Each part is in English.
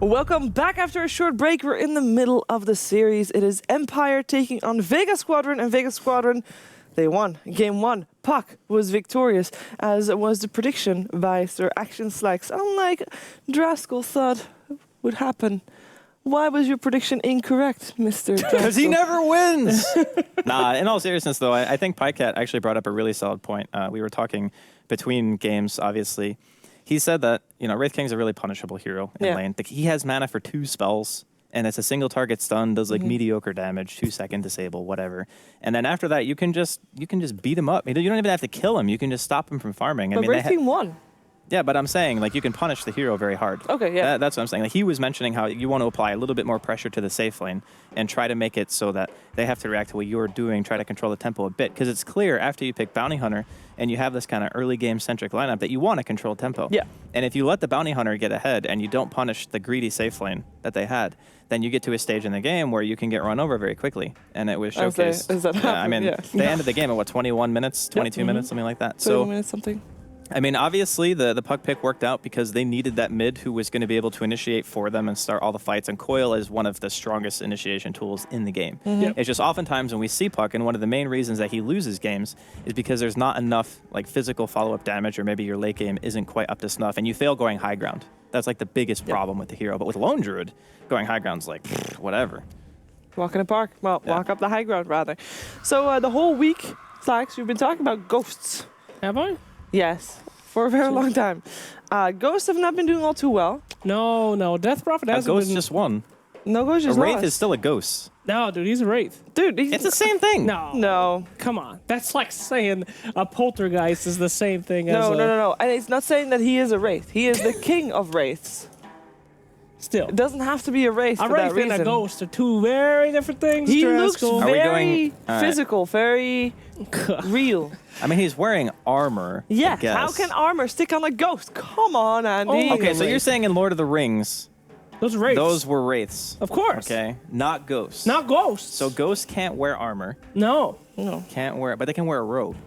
Welcome back after a short break. We're in the middle of the series. It is Empire taking on Vega Squadron, and Vega Squadron, they won. Game 1, Puck was victorious, as was the prediction by Sir Action Slacks. Unlike Draskell thought would happen. Why was your prediction incorrect, Mr. Draskell? Because he never wins! Nah, in all seriousness, though, I think PyCat actually brought up a really solid point. We were talking between games, obviously. He said that, Wraith King's a really punishable hero in lane. He has mana for 2 spells, and it's a single target stun, does mediocre damage, 2-second disable, whatever. And then after that, you can just beat him up. You don't even have to kill him. You can just stop him from farming. But Wraith King won. Yeah, but I'm saying, you can punish the hero very hard. Okay, yeah. That's what I'm saying. He was mentioning how you want to apply a little bit more pressure to the safe lane and try to make it so that they have to react to what you're doing, try to control the tempo a bit. Because it's clear after you pick Bounty Hunter and you have this kind of early game-centric lineup that you want to control tempo. Yeah. And if you let the Bounty Hunter get ahead and you don't punish the greedy safe lane that they had, then you get to a stage in the game where you can get run over very quickly. And it was showcased. They ended the game at, 21 minutes, 22 minutes, something like that. 20 minutes, something. Obviously, the puck pick worked out because they needed that mid who was going to be able to initiate for them and start all the fights. And Coil is one of the strongest initiation tools in the game. It's just oftentimes when we see Puck, and one of the main reasons that he loses games is because there's not enough physical follow-up damage, or maybe your late game isn't quite up to snuff, and you fail going high ground. That's the biggest problem with the hero. But with Lone Druid, going high ground's whatever. Walk in the park. Well, walk up the high ground, rather. So the whole week, Slacks, we've been talking about ghosts. Have I? Yes, for a very long time. Ghosts have not been doing all too well. No. Death Prophet hasn't Ghost been... just won. No, Ghost just A Wraith lost. is still a Ghost. No, dude, he's a Wraith. Dude, It's the same thing. No. Come on. That's like saying a Poltergeist is the same thing as No. And it's not saying that he is a Wraith. He is the king of Wraiths. Still. It doesn't have to be a Wraith for that Wraith reason. and a Ghost are two very different things. He looks Draskell. very physical, very real. He's wearing armor. Yeah, I guess. how can armor stick on a ghost? Come on, Andy. Okay, so you're saying in Lord of the Rings, Those Wraiths. those were Wraiths. Of course. Okay, not ghosts. Not Ghosts. So ghosts can't wear armor. No. Can't wear, but they can wear a robe.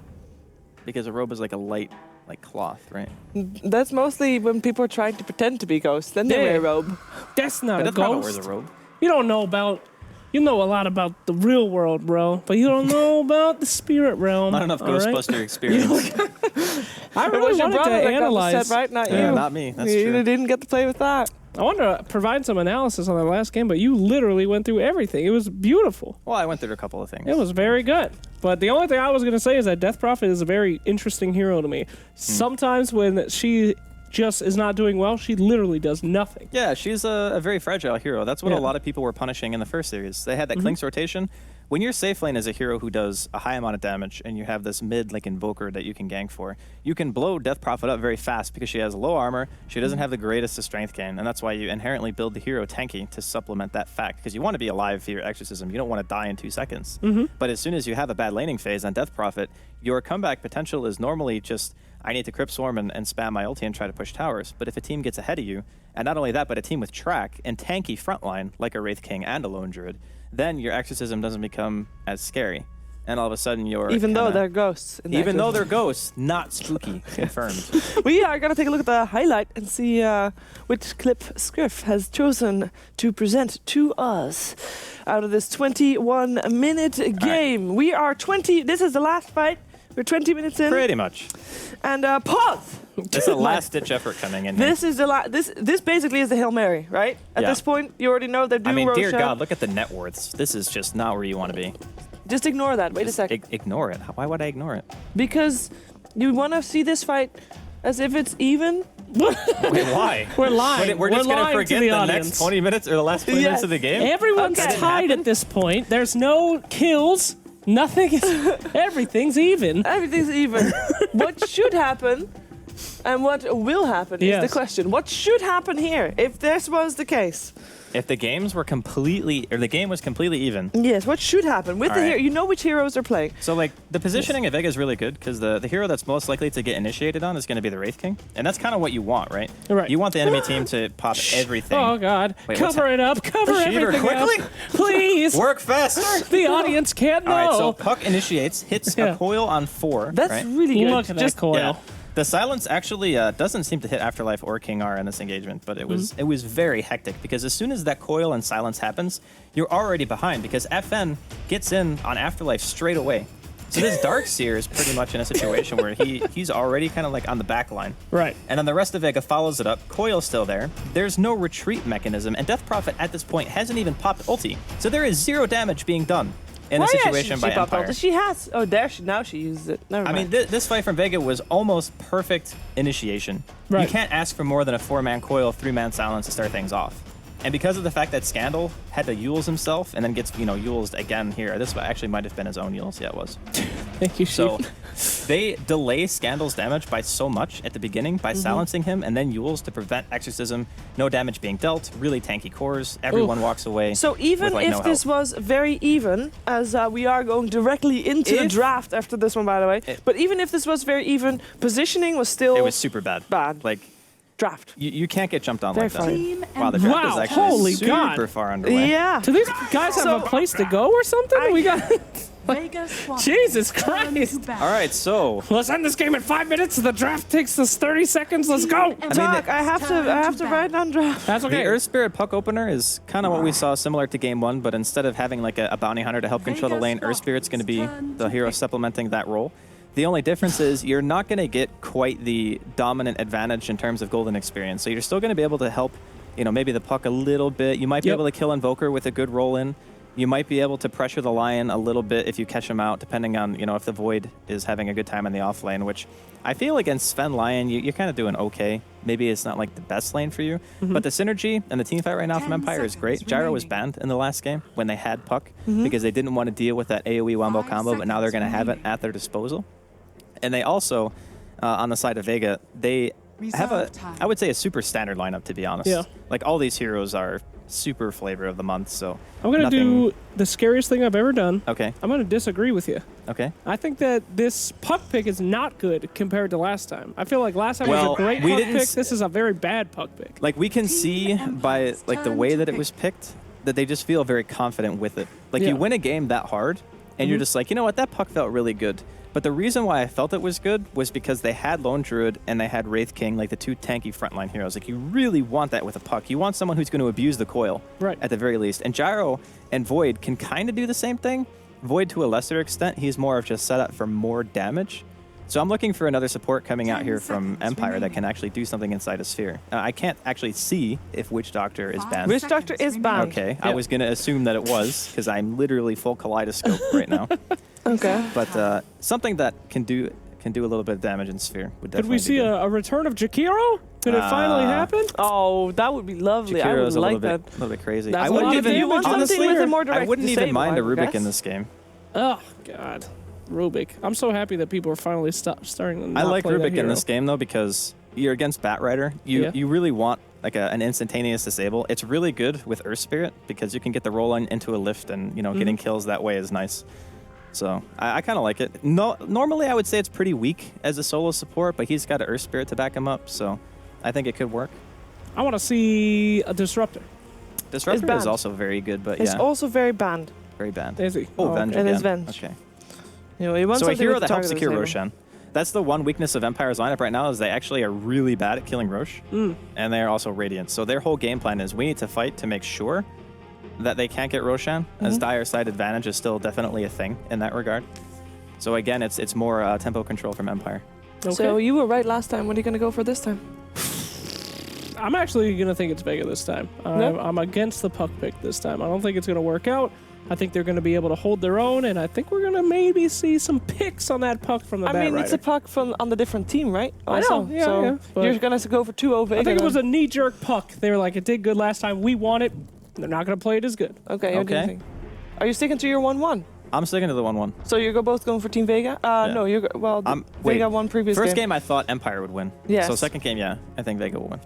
Because a robe is like a light, cloth, right? That's mostly when people are trying to pretend to be ghosts. Then they wear a robe. That's not But a Death Prophet ghost. wears a robe. You don't know about... You know a lot about the real world, bro, but you don't know about the spirit realm. Not enough all right? Ghostbuster experience. I It really was your wanted to brother that got the analyze. set, right? Not Yeah, you. not me. That's you true. didn't get to play with that. I wanted to provide some analysis on the last game, but you literally went through everything. It was beautiful. Well, I went through a couple of things. It was very good. But the only thing I was going to say is that Death Prophet is a very interesting hero to me. Sometimes when she just is not doing well, she literally does nothing. Yeah, she's a very fragile hero. That's what a lot of people were punishing in the first series. They had that Clinks rotation. When your safe lane is a hero who does a high amount of damage and you have this mid Invoker that you can gank for, you can blow Death Prophet up very fast because she has low armor, she doesn't have the greatest of strength gain, and that's why you inherently build the hero tanky to supplement that fact, because you want to be alive for your exorcism. You don't want to die in 2 seconds. But as soon as you have a bad laning phase on Death Prophet, your comeback potential is normally just, I need to Crypt Swarm and spam my ulti and try to push towers. But if a team gets ahead of you, and not only that, but a team with track and tanky frontline, like a Wraith King and a Lone Druid, then your exorcism doesn't become as scary. And all of a sudden you're Even though they're ghosts. Even though they're ghosts, not spooky. Confirmed. We are going to take a look at the highlight and see which clip Scriff has chosen to present to us out of this 21-minute game. We are this is the last fight. We're 20 minutes in. Pretty much. And pause. It's a last-ditch effort coming in. This is this basically is the Hail Mary, right? At this point, you already know they're doing dear God, look at the net worths. This is just not where you want to be. Just ignore that. Wait a second. Ignore it. Why would I ignore it? Because you want to see this fight as if it's even. Wait, why? We're lying. We're just going to lying forget the the audience. next 20 minutes or the last 20 minutes of the game? Everyone's Okay. tied at this point. There's no kills. Nothing is... Everything's even. Everything's even. What should happen and what will happen is the question. What should happen here if this was the case? If the games were the game was completely even. Yes, what should happen with the hero? You know which heroes are playing. So the positioning of Vega is really good because the hero that's most likely to get initiated on is going to be the Wraith King, and that's kind of what you want, right? Right. You want the enemy team to pop everything. Oh God! Wait, cover it up! Cover Cheater, everything quickly! up, please. Work faster. The audience can't know. All right, so Puck initiates, hits a coil on 4. That's right? really good. Look at that coil. Yeah. The silence actually doesn't seem to hit Afterlife or King R in this engagement, but it was very hectic because as soon as that coil and silence happens, you're already behind because FN gets in on Afterlife straight away. So this Darkseer is pretty much in a situation where he's already kind of like on the back line. Right. And then the rest of Vega follows it up. Coil's still there. There's no retreat mechanism, and Death Prophet at this point hasn't even popped ulti. So there is 0 damage being done in the situation by Empire. She has. Oh, now she uses it. Never mind. I mean, this fight from Vega was almost perfect initiation. Right. You can't ask for more than a 4-man coil, 3-man silence to start things off. And because of the fact that Scandal had to Yules himself and then gets, Yulesed again here, this actually might have been his own Yules. Yeah, it was. Thank you, So they delay Scandal's damage by so much at the beginning by silencing him and then Yules to prevent Exorcism, no damage being dealt, really tanky cores, everyone walks away. So even with, if this was very even, as we are going directly into the draft after this one, by the way, but even if this was very even, positioning was still... It was super bad. Bad. Like... Draft. You can't get jumped on Very like that. funny. Wow, the draft is Wow, actually holy super God. far underway. Yeah. Do these guys have a place to go or something? We got... Vega Squadron. Jesus Christ. All right, so Let's end this game in 5 minutes. The draft takes us 30 seconds. Let's go. Talk. I have to write down draft. That's the okay. Earth Spirit puck opener is kind of what we saw similar to Game 1, but instead of having like a bounty hunter to help control the lane, Earth Spirit's going to be the hero supplementing that role. The only difference is you're not going to get quite the dominant advantage in terms of golden experience. So you're still going to be able to help, maybe the puck a little bit. You might be able to kill Invoker with a good roll in. You might be able to pressure the Lion a little bit if you catch him out, depending on, if the Void is having a good time in the off lane, which I feel against Sven Lion, you're kind of doing okay. Maybe it's not like the best lane for you, but the synergy and the team fight right now from Empire is great. Gyro was banned in the last game when they had puck because they didn't want to deal with that AoE wombo combo, but now they're going to have it at their disposal. And they also, on the side of Vega, they have I would say, a super standard lineup, to be honest. Yeah. Like, all these heroes are super flavor of the month, so I'm going to do the scariest thing I've ever done. Okay. I'm going to disagree with you. Okay. I think that this puck pick is not good compared to last time. I feel like last time was a great puck pick. This is a very bad puck pick. Like, we can see by, like, the way that it was picked that they just feel very confident with it. Like, you win a game that hard, and you're just like, you know what, that puck felt really good. But the reason why I felt it was good was because they had Lone Druid and they had Wraith King, like the 2 tanky frontline heroes. Like, you really want that with a puck. You want someone who's going to abuse the coil, at the very least. And Gyro and Void can kind of do the same thing. Void, to a lesser extent, he's more of just set up for more damage. So I'm looking for another support coming out here from Empire that can actually do something inside a sphere. I can't actually see if Witch Doctor is banned. Witch Doctor is banned. Okay, I was going to assume that it was, because I'm literally full kaleidoscope right now. Okay. But something that can do a little bit of damage in sphere would definitely Could we see a return of Jakiro? Could it finally happen? Oh, that would be lovely. I would like that. A little bit crazy. That's I wouldn't a lot of even damage. Honestly, with a more direct I wouldn't even mind a disable, I Rubik in guess. this game. Oh, God. Rubik. I'm so happy that people are finally starting to not I like play that Rubik in hero. this game, though, because you're against Batrider. You really want like an instantaneous disable. It's really good with Earth Spirit because you can get the roll into a lift, and getting kills that way is nice. So I kind of like it. No, normally I would say it's pretty weak as a solo support, but he's got an Earth Spirit to back him up, so I think it could work. I want to see a Disruptor. Disruptor is also very good, but It's also very banned. very banned. Is he? Oh, Venge It again. is Venge. Okay. You want So a something hero with that helps target secure disable. Roshan. That's the one weakness of Empire's lineup right now is they actually are really bad at killing Rosh, and they are also Radiant. So their whole game plan is we need to fight to make sure that they can't get Roshan, as dire side advantage is still definitely a thing in that regard. So again, it's more tempo control from Empire. Okay. So you were right last time. What are you going to go for this time? I'm actually going to think it's Vega this time. I'm against the puck pick this time. I don't think it's going to work out. I think they're going to be able to hold their own, and I think we're going to maybe see some picks on that puck from the I mean, it's a puck from on the different team, right? I know, Also. yeah, so yeah, but you're going to go for 2-0 Vega. I think it was a knee-jerk puck. They were like, it did good last time. We want it. They're not going to play it as good. Okay, what do you think? Are you sticking to your 1-1? I'm sticking to the 1-1. So you're both going for Team Vega? No, Vega won previous First game I thought Empire would win. Yes. So second game, yeah, I think Vega will win.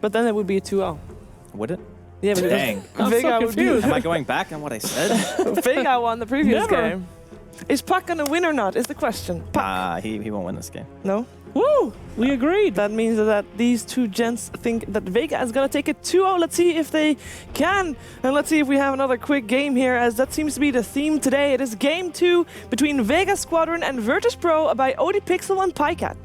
But then it would be a 2-0. Would it? Yeah, but Dang. I'm so Vega would be. confused. Am I going back on what I said? Vega won the previous Never. game. Is Puck gonna win or not? Is the question. Puck. He won't win this game. No. Woo! We agreed. That means that these two gents think that Vega is gonna take it 2-0. Let's see if they can, and let's see if we have another quick game here, as that seems to be the theme today. It is game 2 between Vega Squadron and Virtus Pro by OD Pixel and Pycat.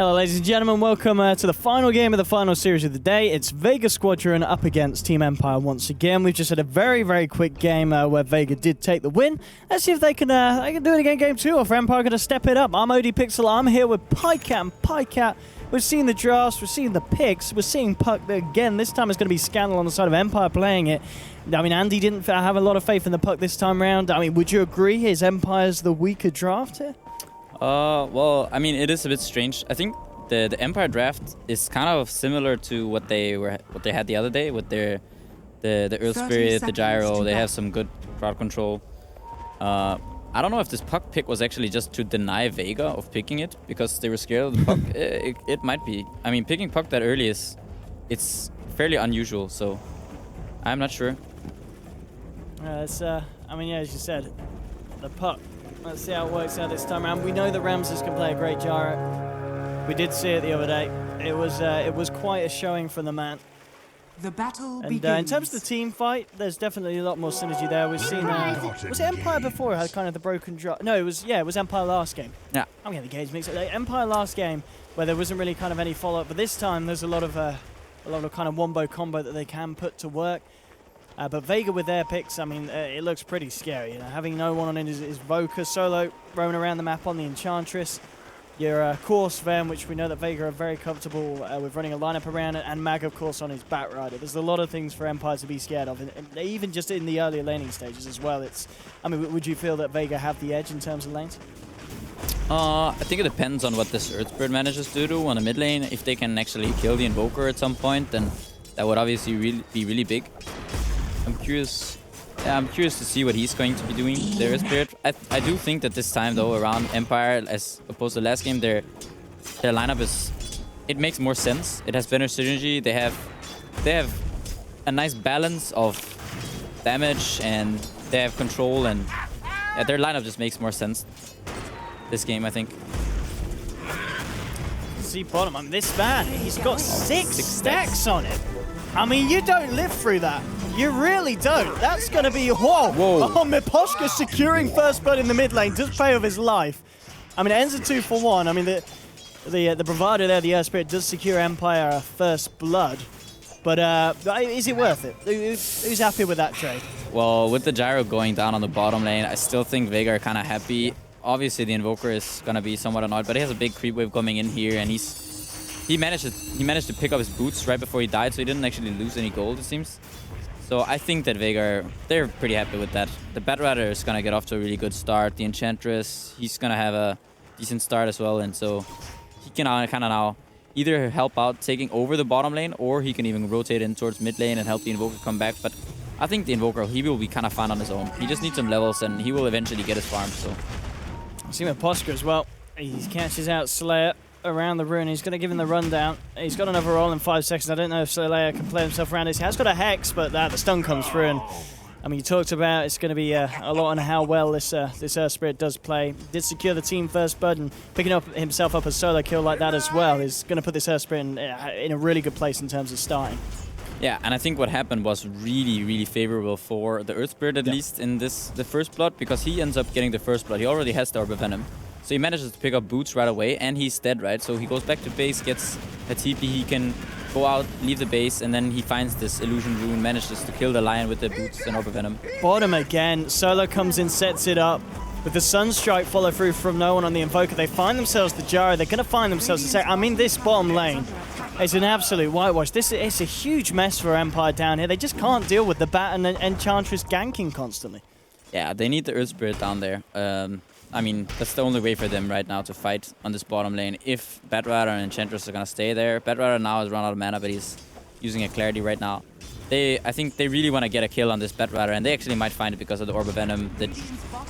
Hello, ladies and gentlemen. Welcome to the final game of the final series of the day. It's Vega Squadron up against Team Empire once again. We've just had a very, very quick game where Vega did take the win. Let's see if they can do it again game 2, or if Empire going to step it up. I'm OD Pixel. I'm here with Pycat and Pycat. We're seeing the drafts, we're seeing the picks, we're seeing Puck again. This time it's going to be Scandal on the side of Empire playing it. I mean, Andy didn't have a lot of faith in the Puck this time around. I mean, would you agree is Empire's the weaker draft here? Well, I mean, it is a bit strange. I think the Empire draft is kind of similar to what they had the other day with their the Earth Spirit, the Gyro. They have some good crowd control. I don't know if this Puck pick was actually just to deny Vega of picking it because they were scared of the Puck. It might be. I mean, picking Puck that early it's fairly unusual. So I'm not sure. I mean, yeah, as you said, the Puck. Let's see how it works out this time around. We know that Ramses can play a great gyro. We did see it the other day. It was quite a showing from the man. The battle begins. In terms of the team fight, there's definitely a lot more synergy there. We've seen. Was it Empire before had kind of the broken drop? No, it was Empire last game. Yeah. I'm getting the games mixed up. Empire last game where there wasn't really kind of any follow up, but this time there's a lot of kind of wombo combo that they can put to work. But Vega with their picks, I mean, it looks pretty scary. You know, having no one on it is Voka solo roaming around the map on the Enchantress. Your Course Van, which we know that Vega are very comfortable with running a lineup around it, and Mag, of course, on his Bat Rider. There's a lot of things for Empire to be scared of, and even just in the earlier laning stages as well. I mean, would you feel that Vega have the edge in terms of lanes? I think it depends on what this Earth Spirit manages to do on the mid lane. If they can actually kill the Invoker at some point, then that would obviously be really big. I'm curious to see what he's going to be doing, the Earth Spirit. I do think that this time, though, around Empire, as opposed to last game, their lineup it makes more sense. It has better synergy. They have a nice balance of damage, and they have control, and yeah, their lineup just makes more sense this game, I think. See bottom, I mean, this man, he's got six stacks on it. I mean, you don't live through that. You really don't. That's going to be... Whoa! Oh, Miposhka securing first blood in the mid lane. Does pay with his life. I mean, it ends a 2-for-1. I mean, the bravado there, the Earth Spirit, does secure Empire first blood. But is it worth it? Who's happy with that trade? Well, with the Gyro going down on the bottom lane, I still think Vega are kind of happy. Obviously, the Invoker is going to be somewhat annoyed, but he has a big creep wave coming in here, and he managed to pick up his boots right before he died, so he didn't actually lose any gold, it seems. So I think that Vega, they're pretty happy with that. The Bat Rider is going to get off to a really good start. The Enchantress, he's going to have a decent start as well. And so he can kind of now either help out taking over the bottom lane, or he can even rotate in towards mid lane and help the Invoker come back. But I think the Invoker, he will be kind of fine on his own. He just needs some levels, and he will eventually get his farm. So I see Miposhka as well. He catches out Slayer around the rune. He's going to give him the rundown. He's got another roll in 5 seconds. I don't know if Slayer can play himself around this. He has got a Hex, but the stun comes through. And I mean, you talked about it's going to be a lot on how well this Earth Spirit does play. Did secure the team first blood, and picking up himself up a solo kill like that as well is going to put this Earth Spirit in a really good place in terms of starting. yeah, and I think what happened was really, really favorable for the Earth Spirit, at least in the first blood, because he ends up getting the first blood. He already has the Orb of Venom. So he manages to pick up boots right away, and he's dead, right? So he goes back to base, gets a TP, he can go out, leave the base, and then he finds this Illusion Rune, manages to kill the Lion with the boots and Orb of Venom. Bottom again, Solo comes in, sets it up. With the Sunstrike follow through from no one on the Invoker, they find themselves the Gyro. They're going to find themselves a sec. I mean, this bottom lane is an absolute whitewash. It's a huge mess for Empire down here. They just can't deal with the Bat and Enchantress ganking constantly. Yeah, they need the Earth Spirit down there. I mean, that's the only way for them right now to fight on this bottom lane. If Bat Rider and Enchantress are going to stay there, Bat Rider now has run out of mana, but he's using a Clarity right now. I think they really want to get a kill on this Bat Rider, and they actually might find it because of the Orb of Venom. The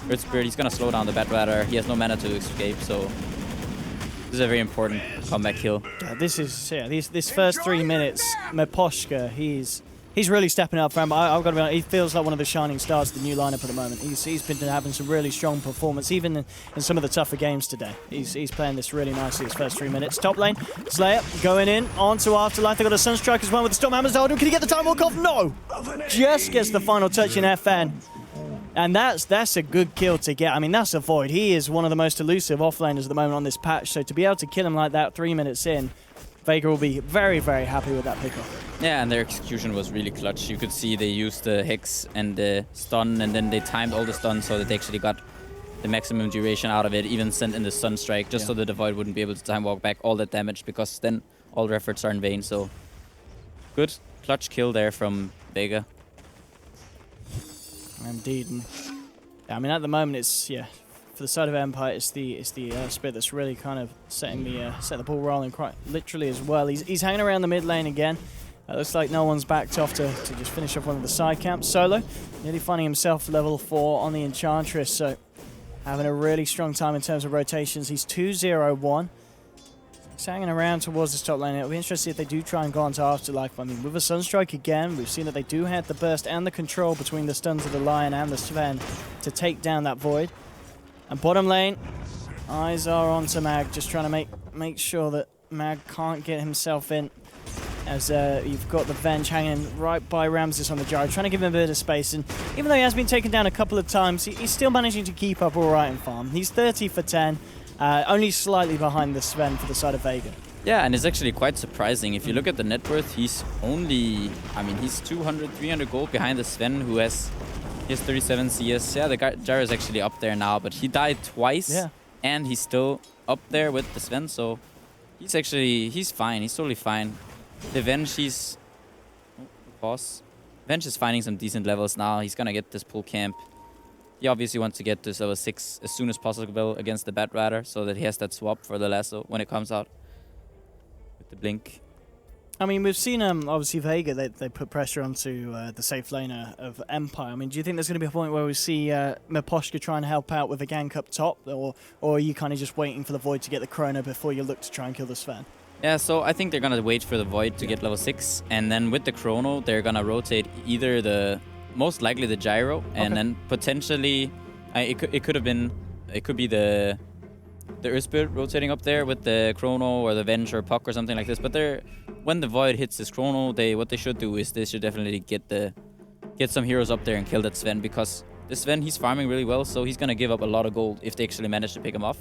Earth Spirit, he's going to slow down the Bat Rider. He has no mana to escape, so this is a very important comeback kill. Yeah, this first 3 minutes, Miposhka, he's really stepping up for him. I've got to be honest, he feels like one of the shining stars of the new lineup at the moment. He's been having some really strong performance, even in some of the tougher games today. He's playing this really nicely his first 3 minutes. Top lane, Slayer going in onto Afterlife. They've got a Sunstrike as well with the Stormhammer's Elden. Can he get the Time Walk off? No! Just gets the final touch in FN. And that's a good kill to get. I mean, that's a Void. He is one of the most elusive offlaners at the moment on this patch. So to be able to kill him like that 3 minutes in, Vega will be very, very happy with that pickup. Yeah, and their execution was really clutch. You could see they used the Hex and the stun, and then they timed all the stuns so that they actually got the maximum duration out of it, even sent in the Stun Strike, just so that the Void wouldn't be able to time walk back all that damage, because then all their efforts are in vain. So good clutch kill there from Vega. Indeed. And, I mean, at the moment, it's, for the side of Empire, it's the Spirit that's really kind of setting the ball rolling quite literally as well. He's hanging around the mid lane again. Looks like no one's backed off to just finish off one of the side camps. Solo nearly finding himself level 4 on the Enchantress, so having a really strong time in terms of rotations. He's 2-0-1. He's hanging around towards the top lane. It'll be interesting if they do try and go on to Afterlife. I mean, with a Sunstrike again, we've seen that they do have the burst and the control between the stuns of the Lion and the Sven to take down that Void. And bottom lane, eyes are on to Mag, just trying to make sure that Mag can't get himself in. As you've got the Venge hanging right by Ramses on the gyro, trying to give him a bit of space. And even though he has been taken down a couple of times, he's still managing to keep up all right in farm. He's 30 for 10, only slightly behind the Sven for the side of Vega. Yeah, and it's actually quite surprising. If you look at the net worth, he's only, I mean, he's 200, 300 gold behind the Sven, who has 37 CS. Yeah, the gyro is actually up there now, but he died twice, and he's still up there with the Sven, so he's fine. He's totally fine. The Venge, Venge is finding some decent levels now. He's gonna get this pull camp. He obviously wants to get to level 6 as soon as possible against the Bat Rider, so that he has that swap for the lasso when it comes out with the blink. I mean, we've seen obviously Vega, they put pressure onto the safe laner of Empire. I mean, do you think there's going to be a point where we see Miposhka try and help out with a gank up top, or are you kind of just waiting for the Void to get the Chrono before you look to try and kill the Sven? Yeah, so I think they're going to wait for the Void to get level 6, and then with the Chrono, they're going to rotate either most likely the Gyro, and then potentially, it could be the Earth Spirit rotating up there with the Chrono or the Venge or Puck or something like this. But when the Void hits this Chrono, what they should do is they should definitely get some heroes up there and kill that Sven, because this Sven, he's farming really well, so he's going to give up a lot of gold if they actually manage to pick him off.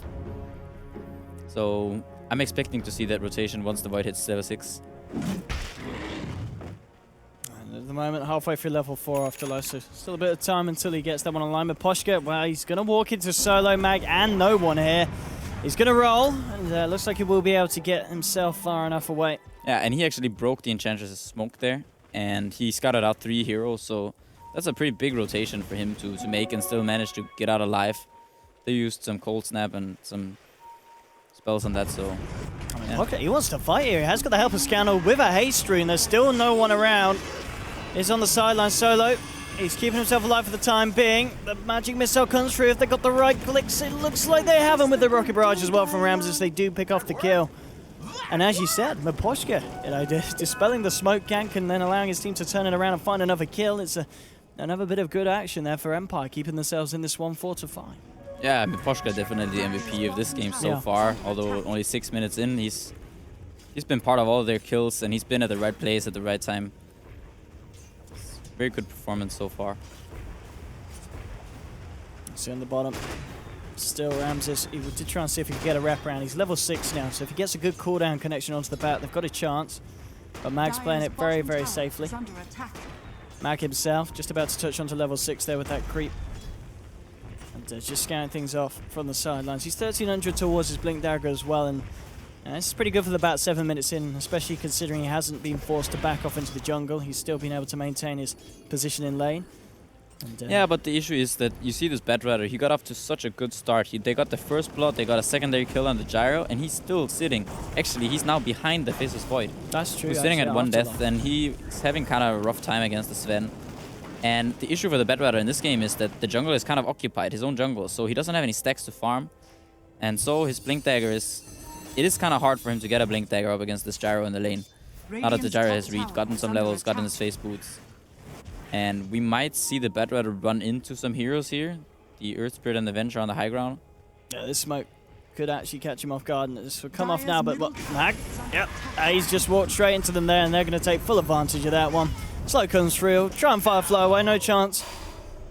So I'm expecting to see that rotation once the Void hits level 6. And at the moment, halfway through level 4 Afterlife, so still a bit of time until he gets that one online. Miposhka, well, he's going to walk into solo Mag and no one here. He's going to roll, and looks like he will be able to get himself far enough away. Yeah, and he actually broke the Enchantress's smoke there, and he scouted out 3 heroes, so that's a pretty big rotation for him to make and still manage to get out alive. They used some Cold Snap and some spells on that, so... Okay, he wants to fight here. He has got the help of Scandal with a haste rune. There's still no one around. He's on the sideline solo. He's keeping himself alive for the time being. The magic missile comes through. If they got the right clicks, it looks like they have him with the rocket barrage as well from Ramses. They do pick off the kill. And as you said, Miposhka, dispelling the smoke gank and then allowing his team to turn it around and find another kill. It's another bit of good action there for Empire, keeping themselves in this one 4-5. Yeah, Miposhka definitely the MVP of this game so far. Although only 6 minutes in, he's been part of all their kills, and he's been at the right place at the right time. Very good performance so far. See on the bottom, still Ramses. He did try and see if he could get a wraparound. He's level 6 now, so if he gets a good cooldown connection onto the bat, they've got a chance. But Mag's playing it very, very safely. Mag himself just about to touch onto level 6 there with that creep. And just scanning things off from the sidelines. He's 1300 towards his Blink Dagger as well, and this is pretty good for about 7 minutes in, especially considering he hasn't been forced to back off into the jungle. He's still been able to maintain his position in lane. And, yeah, but the issue is that you see this Bat Rider, he got off to such a good start. They got the first blood, they got a secondary kill on the Gyro, and he's still sitting. Actually, he's now behind the Faceless Void. That's true. He's sitting at 1 death, and he's having kind of a rough time against the Sven. And the issue for the Bat Rider in this game is that the jungle is kind of occupied, his own jungle, so he doesn't have any stacks to farm. And so his Blink Dagger is kind of hard for him to get a Blink Dagger up against this Gyro in the lane. Now that the Gyro has gotten some levels, gotten his face boots. And we might see the Bat Rider run into some heroes here. The Earth Spirit and the Venge are on the high ground. Yeah, this smoke could actually catch him off guard, and this will come off now, but Mag, he's just walked straight into them there, and they're going to take full advantage of that one. Slow comes through, try and Firefly away, no chance.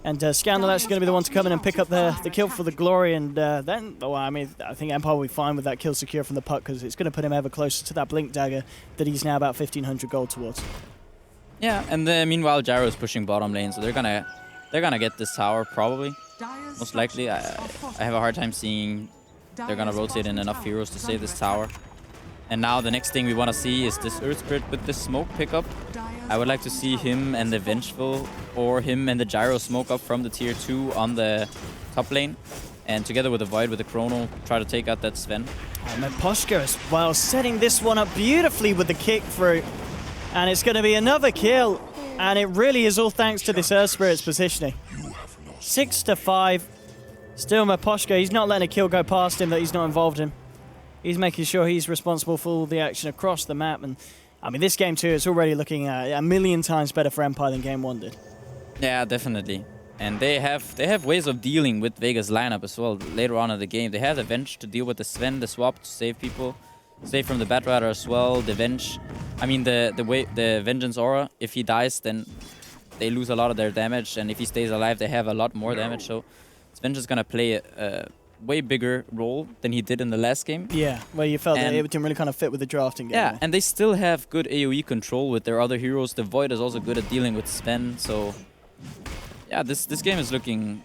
And Scandal actually going to be the one to come in and pick up the kill for the glory. And then, well, I mean, I think Empire will be fine with that kill secure from the puck because it's going to put him ever closer to that Blink Dagger that he's now about 1,500 gold towards. Yeah, and meanwhile Gyro is pushing bottom lane, so they're gonna get this tower probably. Most likely, I have a hard time seeing they're gonna rotate in enough heroes to save this tower. And now the next thing we want to see is this Earth Spirit with the smoke pickup. I would like to see him and the Vengeful or him and the Gyro smoke up from the tier 2 on the top lane. And together with the Void, with the Chrono, try to take out that Sven. And Meposhka as well, setting this one up beautifully with the kick through. And it's going to be another kill. And it really is all thanks to this Earth Spirit's positioning. 6-5. Still Meposhka, he's not letting a kill go past him that he's not involved in. He's making sure he's responsible for all the action across the map. And I mean, this game too is already looking a million times better for Empire than Game 1 did. Yeah, definitely. And they have ways of dealing with Vega's lineup as well later on in the game. They have the Venge to deal with the Sven, the swap to save people. Save from the Batrider as well, the Venge. I mean, the Vengeance Aura, if he dies, then they lose a lot of their damage. And if he stays alive, they have a lot more damage. So Sven is going to play a way bigger role than he did in the last game. Yeah, where you felt that it didn't really kind of fit with the drafting game. Yeah, and they still have good AoE control with their other heroes. The Void is also good at dealing with Sven. So yeah, this game is looking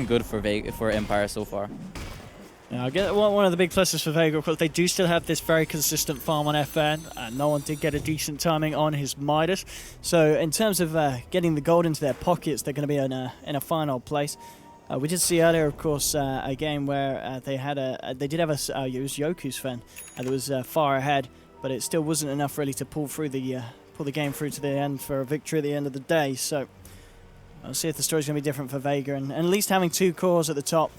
good for Empire so far. Yeah, I get one of the big pluses for Vega, of course, they do still have this very consistent farm on FN. No one did get a decent timing on his Midas. So in terms of getting the gold into their pockets, they're going to be in a fine old place. We did see earlier, of course, a game where they did have it was Yoku's Sven that was far ahead, but it still wasn't enough really to pull the game through to the end for a victory at the end of the day. So I'll see if the story's going to be different for Vega, and at least having 2 cores at the top.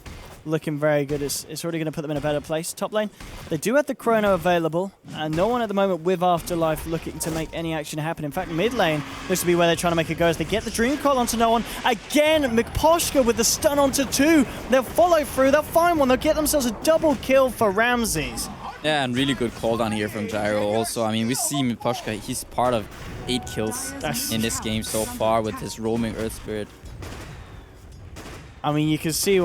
Looking very good. It's already going to put them in a better place. Top lane, they do have the Chrono available, and no one at the moment with Afterlife looking to make any action happen. In fact, mid lane looks to be where they're trying to make it go as they get the Dream Coil onto no one. Again, Meposhka with the stun onto 2. They'll follow through, they'll find one, they'll get themselves a double kill for Ramses. Yeah, and really good call down here from Gyro also. I mean, we see Meposhka, he's part of 8 kills in this game so far with his roaming Earth Spirit. I mean, you can see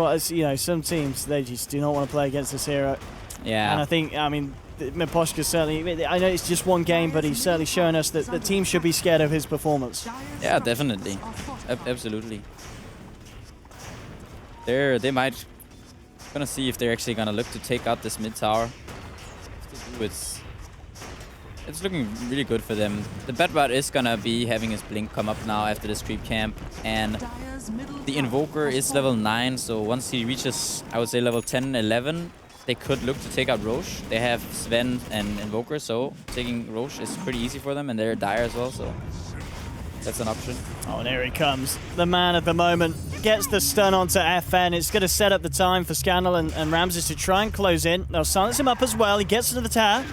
some teams, they just do not want to play against this hero. Yeah. And I think, I mean, Meposhka certainly, I know it's just one game, but he's certainly shown us that the team should be scared of his performance. Yeah, definitely. Absolutely. They might gonna see if they're actually gonna look to take out this mid tower. It's looking really good for them. The Bedrat is gonna be having his blink come up now after this creep camp, and the Invoker is level 9, so once he reaches, I would say, level 10, 11, they could look to take out Roche. They have Sven and Invoker, so taking Roche is pretty easy for them, and they're dire as well, so that's an option. Oh, and here he comes. The man at the moment gets the stun onto FN. It's going to set up the time for Scandal and Ramses to try and close in. They'll silence him up as well. He gets into the tower.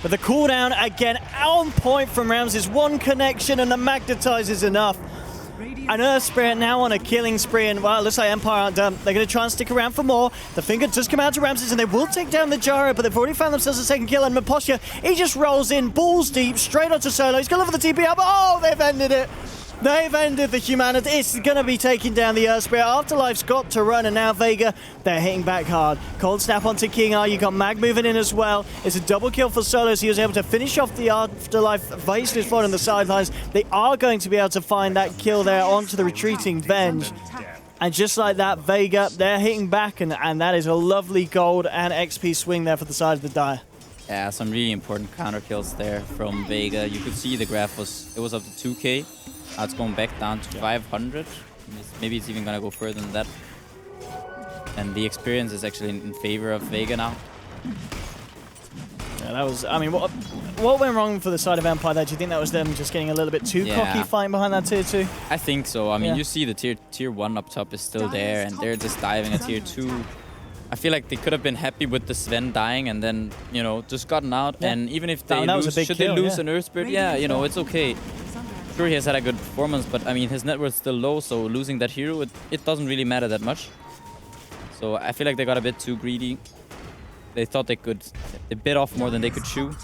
But the cooldown, again, on point from Ramses. One connection and the Magnetize is enough. An Earth Spirit now on a killing spree, and well, it looks like Empire aren't done. They're going to try and stick around for more. The finger does come out to Ramses, and they will take down the Gyro, but they've already found themselves a second kill, and Meposhka, he just rolls in, balls deep, straight onto Solo. He's going to look for the TP up. Oh, they've ended it. They've ended the humanity. It's going to be taking down the Earth Spirit. Afterlife's got to run, and now Vega, they're hitting back hard. Cold snap onto King R. You got Mag moving in as well. It's a double kill for Solo, so he was able to finish off the Afterlife Vaseless Flood on the sidelines. They are going to be able to find that kill there onto the retreating Venge. And just like that, Vega, they're hitting back, and that is a lovely gold and XP swing there for the side of the Dire. Yeah, some really important counter kills there from Vega. You could see the graph was up to 2k. Now it's going back down to 500. Maybe it's even going to go further than that. And the experience is actually in favor of Vega now. Yeah, that was, I mean, what went wrong for the side of Empire there? Do you think that was them just getting a little bit too cocky fighting behind that tier 2? I think so. I mean, you see the tier 1 up top is still there, and they're just diving at tier 2. I feel like they could have been happy with the Sven dying and then, you know, just gotten out. Yeah. And even if they lose, should they lose an Earth Spirit? Yeah, you know, it's okay. Sure, he has had a good performance, but I mean, his net worth is still low, so losing that hero, it doesn't really matter that much. So I feel like they got a bit too greedy. They thought they bit off more than they could chew.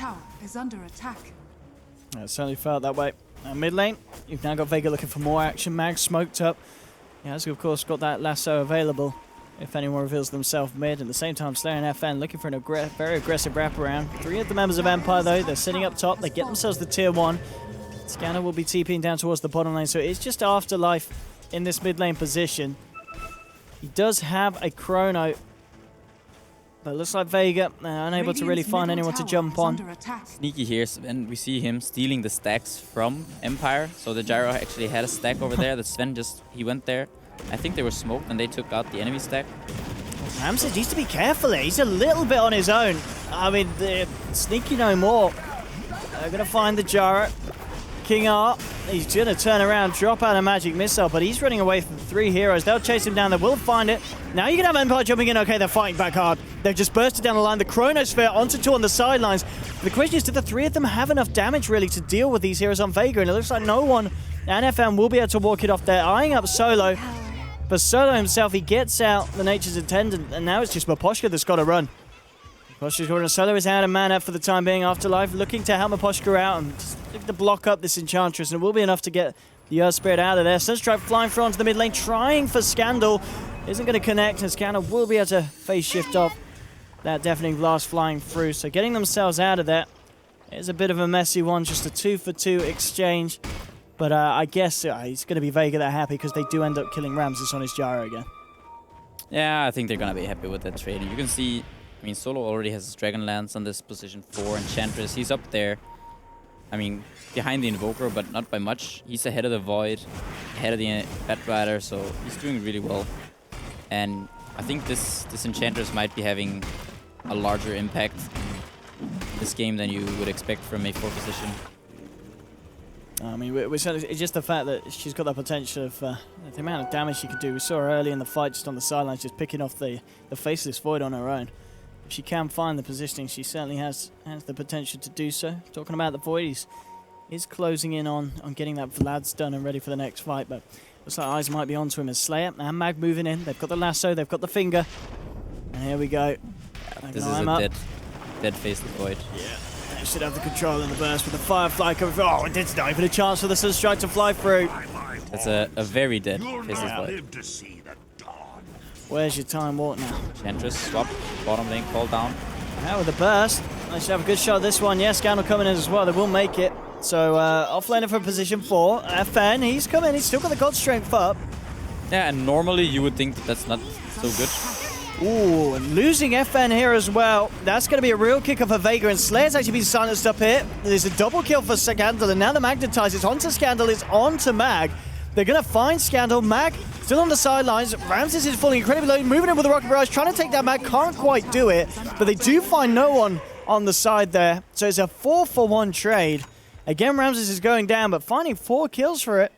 It certainly felt that way. Mid lane, you've now got Vega looking for more action. Mag smoked up. He has, of course, got that lasso available if anyone reveals themselves mid. At the same time, Slayer and FN looking for an very aggressive wraparound. 3 of the members of Empire, though, they're sitting up top. They get themselves the tier 1. Scanner will be TPing down towards the bottom lane, so it's just Afterlife in this mid lane position. He does have a chrono, but it looks like Vega unable to really find anyone to jump on. Sneaky here, and we see him stealing the stacks from Empire. So the Gyro actually had a stack over there that Sven he went there. I think they were smoked and they took out the enemy stack. Ramses needs to be careful here. He's a little bit on his own. I mean, Sneaky no more. They're going to find the Gyro. King Art, he's going to turn around, drop out a magic missile, but he's running away from 3 heroes. They'll chase him down. They will find it. Now you can have Empire jumping in. Okay, they're fighting back hard. They've just bursted down the line. The Chronosphere onto 2 on the sidelines. The question is, do the 3 of them have enough damage, really, to deal with these heroes on Vega? And it looks like no one, and FM will be able to walk it off there, eyeing up Solo. But Solo himself, he gets out the Nature's Attendant, and now it's just Miposhka that's got to run. Miposhka's going to Solo is out of mana for the time being. Afterlife looking to help Miposhka out and just looking to block up this Enchantress, and it will be enough to get the Earth Spirit out of there. Sunstrike flying through onto the mid lane, trying for Scandal. Isn't going to connect, and Scandal will be able to phase shift off that Deafening Blast flying through. So getting themselves out of that is a bit of a messy one, just a 2-for-2 exchange. But I guess it's going to be Vega that are happy because they do end up killing Ramses on his Gyro again. Yeah, I think they're going to be happy with that trade. You can see, I mean, Solo already has his Dragonlance on this position 4. Enchantress, he's up there. I mean, behind the Invoker, but not by much. He's ahead of the Void, ahead of the Batrider, so he's doing really well. And I think this Enchantress might be having a larger impact in this game than you would expect from a 4 position. I mean, it's just the fact that she's got that potential of the amount of damage she could do. We saw her early in the fight just on the sidelines, just picking off the Faceless Void on her own. If she can find the positioning, she certainly has the potential to do so. Talking about the Void, he's closing in on getting that Vlad's done and ready for the next fight, but looks like eyes might be onto him as Slayer and Mag moving in. They've got the lasso, they've got the finger, and here we go. This is a dead Faceless Void. Yeah. They should have the control in the burst with the Firefly coming through. Oh, it's not even a chance for the Sunstrike to fly through. That's a very dead Faceless Void. Where's your Time Walk now? Enchantress, swap, bottom lane, call down. Now with the burst, they should have a good shot at this one. Yes, Scandal coming in as well. They will make it. So offlaner for position 4. FN, he's coming. He's still got the God Strength up. Yeah, and normally you would think that's not so good. Ooh, and losing FN here as well. That's going to be a real kicker for Vega, and Slayer's actually been silenced up here. There's a double kill for Scandal, and now the Magnetize is onto Scandal, it's onto Mag. They're going to find Scandal. Mag still on the sidelines. Ramses is falling incredibly low, moving in with the Rocket Barrage, trying to take that Mag. Can't quite do it, but they do find no one on the side there. So it's a 4-for-1 trade. Again, Ramses is going down, but finding 4 kills for it.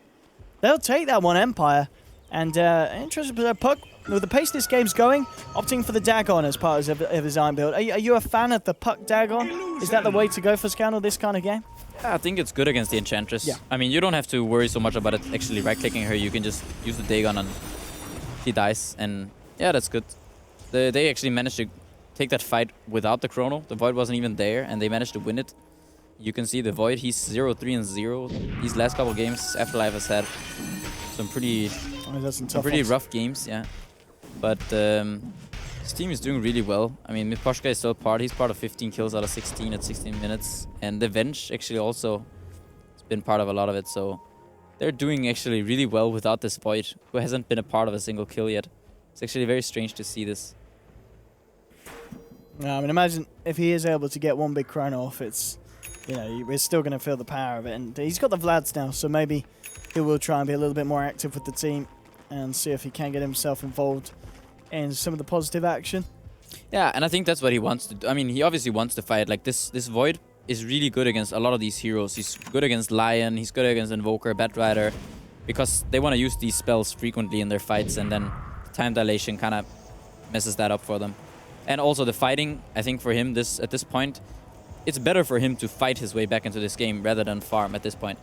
They'll take that one, Empire. And interesting, Puck, with the pace this game's going, opting for the Dagon as part of his iron build. Are you a fan of the Puck Dagon? Is that the way to go for Scandal this kind of game? Yeah, I think it's good against the Enchantress. Yeah. I mean, you don't have to worry so much about it actually right-clicking her. You can just use the Dagon and he dies. And yeah, that's good. They actually managed to take that fight without the Chrono. The Void wasn't even there, and they managed to win it. You can see the Void, he's 0-3-0. These last couple games, Afterlife has had some pretty rough games, yeah. But his team is doing really well. I mean, Miposhka is still he's part of 15 kills out of 16 at 16 minutes. And the Venge actually also has been part of a lot of it. So they're doing actually really well without this Void, who hasn't been a part of a single kill yet. It's actually very strange to see this. Yeah, I mean, imagine if he is able to get one big Chrono off, it's, you know, we're still going to feel the power of it. And he's got the Vlads now, so maybe he will try and be a little bit more active with the team and see if he can get himself involved in some of the positive action. Yeah, and I think that's what he wants to do. I mean, he obviously wants to fight. Like, this Void is really good against a lot of these heroes. He's good against Lion, he's good against Invoker, Batrider, because they want to use these spells frequently in their fights, and then time dilation kind of messes that up for them. And also the fighting, I think for him, at this point, it's better for him to fight his way back into this game rather than farm at this point.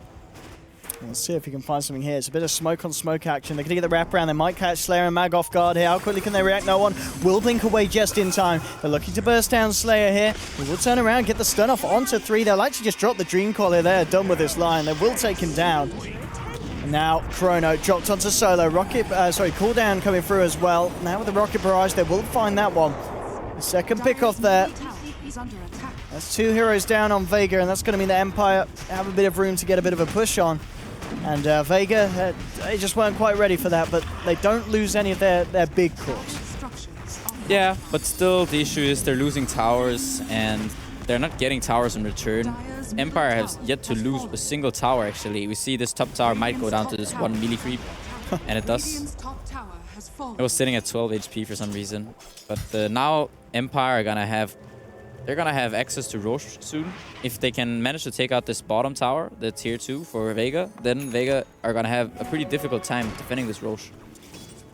Let's see if he can find something here. It's a bit of smoke on smoke action. They're going to get the wraparound. They might catch Slayer and Mag off guard here. How quickly can they react? No one will blink away just in time. They're looking to burst down Slayer here. He will turn around, get the stun off onto 3. They'll actually just drop the Dream Collar there. Done with this line. They will take him down. Now Chrono dropped onto Solo. Cooldown coming through as well. Now with the Rocket Barrage, they will find that one. The second pick off there. That's 2 heroes down on Vega, and that's going to mean the Empire have a bit of room to get a bit of a push on. And Vega, they just weren't quite ready for that, but they don't lose any of their big cores. Yeah, but still the issue is they're losing towers, and they're not getting towers in return. Empire has yet to lose a single tower, actually. We see this top tower might go down to this 1 melee creep, and it does. It was sitting at 12 HP for some reason. But now Empire are gonna have... They're gonna have access to Roche soon. If they can manage to take out this bottom tower, the tier 2 for Vega, then Vega are gonna have a pretty difficult time defending this Roche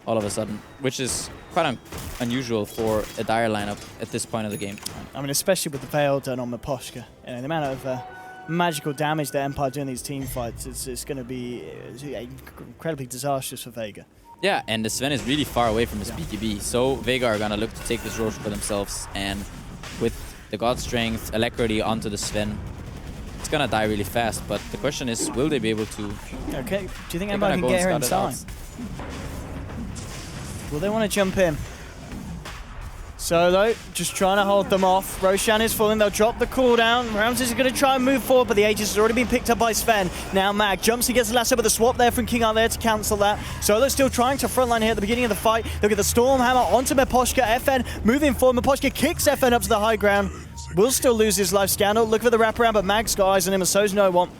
all of a sudden, which is quite unusual for a dire lineup at this point of the game. I mean, especially with the Veil done on Miposhka. You know, the amount of magical damage that Empire do in these team fights, it's going to be incredibly disastrous for Vega. Yeah, and the Sven is really far away from his BKB, so Vega are gonna look to take this Roche for themselves, and with the God Strength, Alacrity onto the Sven, it's gonna die really fast, but the question is, will they be able to... Okay, do you think Empire can get here in time? Will they want to jump in? Solo just trying to hold them off. Roshan is falling. They'll drop the cooldown. Ramses is going to try and move forward, but the Aegis has already been picked up by Sven. Now Mag jumps. He gets the lasso, but the swap there from King out there to cancel that. Solo still trying to frontline here at the beginning of the fight. They'll get the Stormhammer onto Miposhka. FN moving forward. Miposhka kicks FN up to the high ground. Will still lose his life. Scandal look for the wraparound, but Mag's got eyes on him, and so's no one.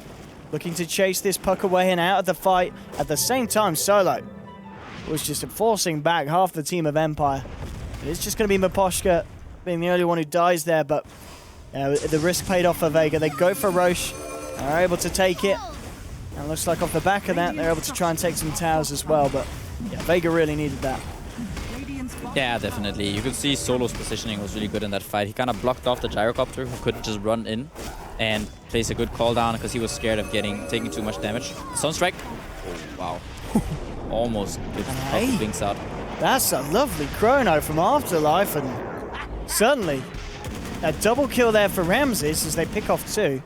Looking to chase this puck away and out of the fight. At the same time, Solo was just forcing back half the team of Empire. It's just going to be Miposhka being the only one who dies there, but the risk paid off for Vega. They go for Roche, are able to take it, and looks like off the back of that, they're able to try and take some towers as well, but yeah, Vega really needed that. Yeah, definitely. You could see Solo's positioning was really good in that fight. He kind of blocked off the gyrocopter, who couldn't just run in and place a good call down because he was scared of taking too much damage. Sunstrike. Oh, wow. Almost good off the Binks out. That's a lovely chrono from Afterlife, and suddenly a double kill there for Ramses as they pick off 2.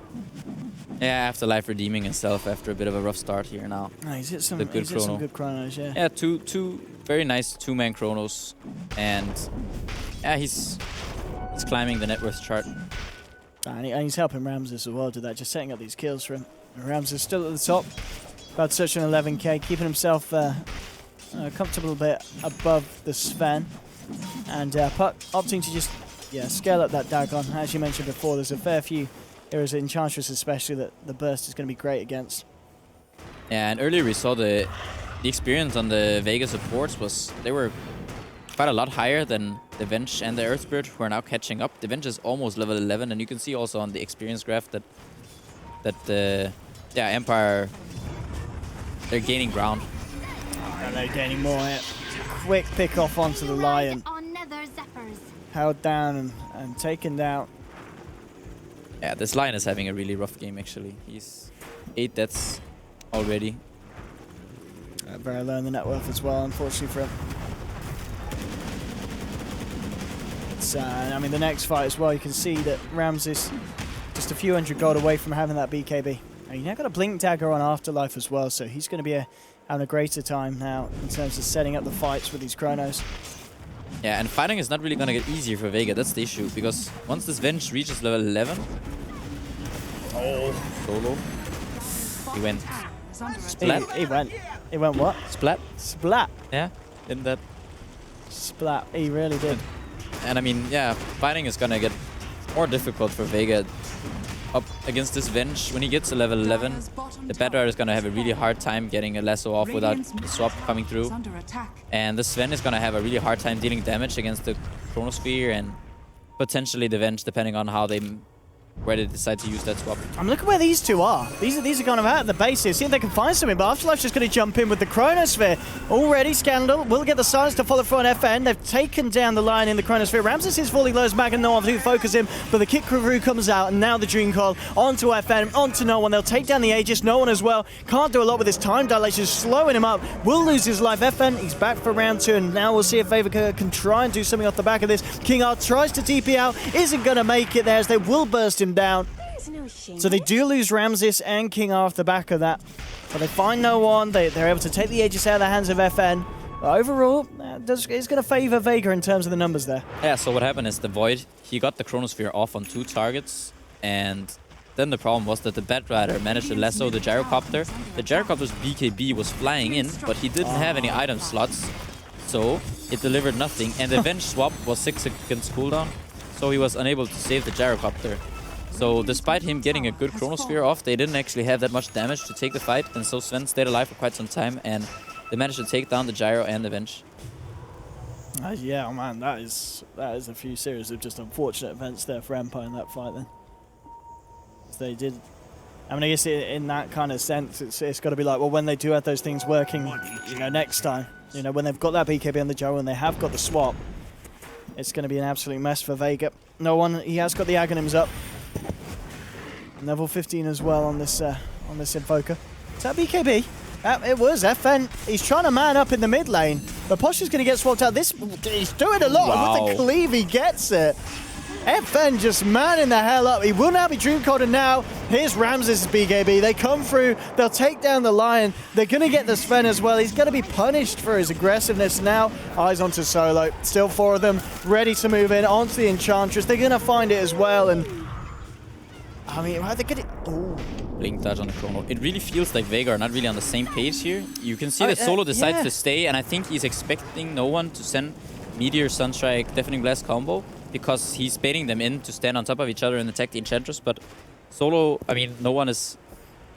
Yeah, Afterlife redeeming himself after a bit of a rough start here now. No, he's hit some good chronos, yeah. Yeah, two very nice 2-man chronos, and yeah, he's climbing the net worth chart. And he's helping Ramses as well do that, just setting up these kills for him. And Ramses still at the top, about to touch on 11k, keeping himself a comfortable bit above the Sven. And Puck opting to just scale up that Dagon. As you mentioned before, there's a fair few areas, Enchantress especially, that the burst is going to be great against. Yeah, and earlier we saw the experience on the Vega supports they were quite a lot higher than the Venge and the Earth Spirit, who are now catching up. The Venge is almost level 11, and you can see also on the experience graph that Empire, they're gaining ground. And they're gaining more here. Quick pick off onto the Lion. Held down and taken down. Yeah, this Lion is having a really rough game actually. He's 8 deaths already. Very low in the net worth as well, unfortunately for him. I mean, the next fight as well, you can see that Ramses just a few hundred gold away from having that BKB. And you now got a Blink Dagger on Afterlife as well, so he's going to be having a greater time now in terms of setting up the fights with these chronos. Yeah, and fighting is not really going to get easier for Vega. That's the issue, because once this Venge reaches level 11... Oh, Solo. He went... Splat? He went what? Splat? Splat. Yeah, in that... Splat, he really did. And I mean, yeah, fighting is going to get more difficult for Vega up against this Venge. When he gets to level 11, the Bedrar is going to have a really hard time getting a lasso off without the swap coming through. And the Sven is going to have a really hard time dealing damage against the Chronosphere and potentially the Venge, depending on where they decide to use that swap. I'm looking where these two are. These are kind of at the base here, see if they can find something, but Afterlife's just going to jump in with the Chronosphere. Already, Scandal will get the silence to follow through on FN. They've taken down the Lion in the Chronosphere. Ramses is falling low as Mag and no one to focus him, but the kick crew comes out, and now the Dream Call onto FN, onto no one. They'll take down the Aegis, no one as well. Can't do a lot with his time dilation, slowing him up. Will lose his life. FN, he's back for round 2, and now we'll see if Vega can try and do something off the back of this. King R tries to TP out, isn't going to make it there as they will burst him down. So they do lose Ramses and King R off the back of that. But they find no one. They're able to take the Aegis out of the hands of FN. But overall, it's going to favor Vega in terms of the numbers there. Yeah, so what happened is the Void, he got the Chronosphere off on 2 targets, and then the problem was that the Batrider managed to lasso the Gyrocopter. The Gyrocopter's BKB was flying in, but he didn't have any item slots, so it delivered nothing. And the Venge swap was 6 seconds cooldown, so he was unable to save the Gyrocopter. So despite him getting a good Chronosphere off, they didn't actually have that much damage to take the fight, and so Sven stayed alive for quite some time, and they managed to take down the Gyro and the Venge. Yeah, man, that is a few series of just unfortunate events there for Empire in that fight then. They did. I mean, I guess in that kind of sense, it's got to be like, well, when they do have those things working, next time, when they've got that BKB on the Gyro and they have got the swap, it's going to be an absolute mess for Vega. No one, he has got the Aghanims up. Level 15 as well on this Invoker. Is that BKB? It was FN. He's trying to man up in the mid lane, but Posh is going to get swapped out. He's doing a lot. Wow. With the cleave, he gets it. FN just manning the hell up. He will now be Dreamcoded now. Here's Ramses' BKB. They come through. They'll take down the Lion. They're going to get the Sven as well. He's going to be punished for his aggressiveness now. Eyes onto Solo. Still 4 of them ready to move in onto the Enchantress. They're going to find it as well. And I mean, how they get it? Oh. Blink dodge on the Chrono. It really feels like Vega are not really on the same page here. You can see that Solo decides to stay, and I think he's expecting no one to send Meteor, Sunstrike, Deafening Blast combo, because he's baiting them in to stand on top of each other and attack the Enchantress. But Solo, I mean, no one is...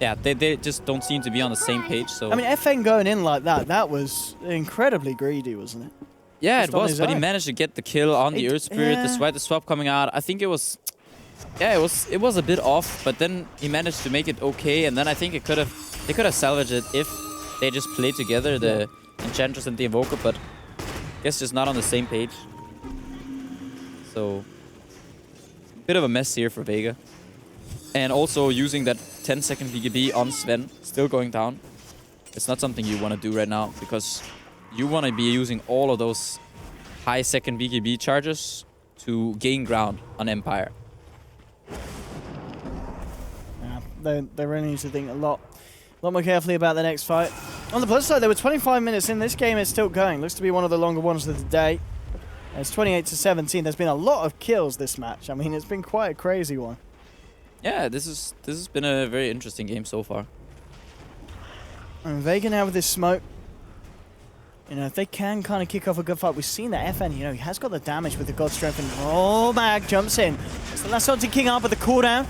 Yeah, they just don't seem to be on the same page, so... I mean, FN going in like that was incredibly greedy, wasn't it? Yeah, Just it was, but he managed to get the kill on the Earth Spirit, despite the swap coming out. I think it was... Yeah, it was a bit off, but then he managed to make it okay, and then I think they could have salvaged it if they just played together, the Enchantress and the Invoker, but I guess just not on the same page. So, bit of a mess here for Vega. And also using that 10-second BKB on Sven, still going down. It's not something you want to do right now, because you want to be using all of those high second BKB charges to gain ground on Empire. Yeah, they really need to think a lot more carefully about the next fight. On the plus side, they were 25 minutes in. This game is still going. Looks to be one of the longer ones of the day. It's 28-17. There's been a lot of kills this match. I mean, it's been quite a crazy one. Yeah, this has been a very interesting game so far. And Vega now with this smoke. If they can kind of kick off a good fight. We've seen that FN, he has got the damage with the God Strength. And oh, Mag jumps in. It's the last one to King R, but the cooldown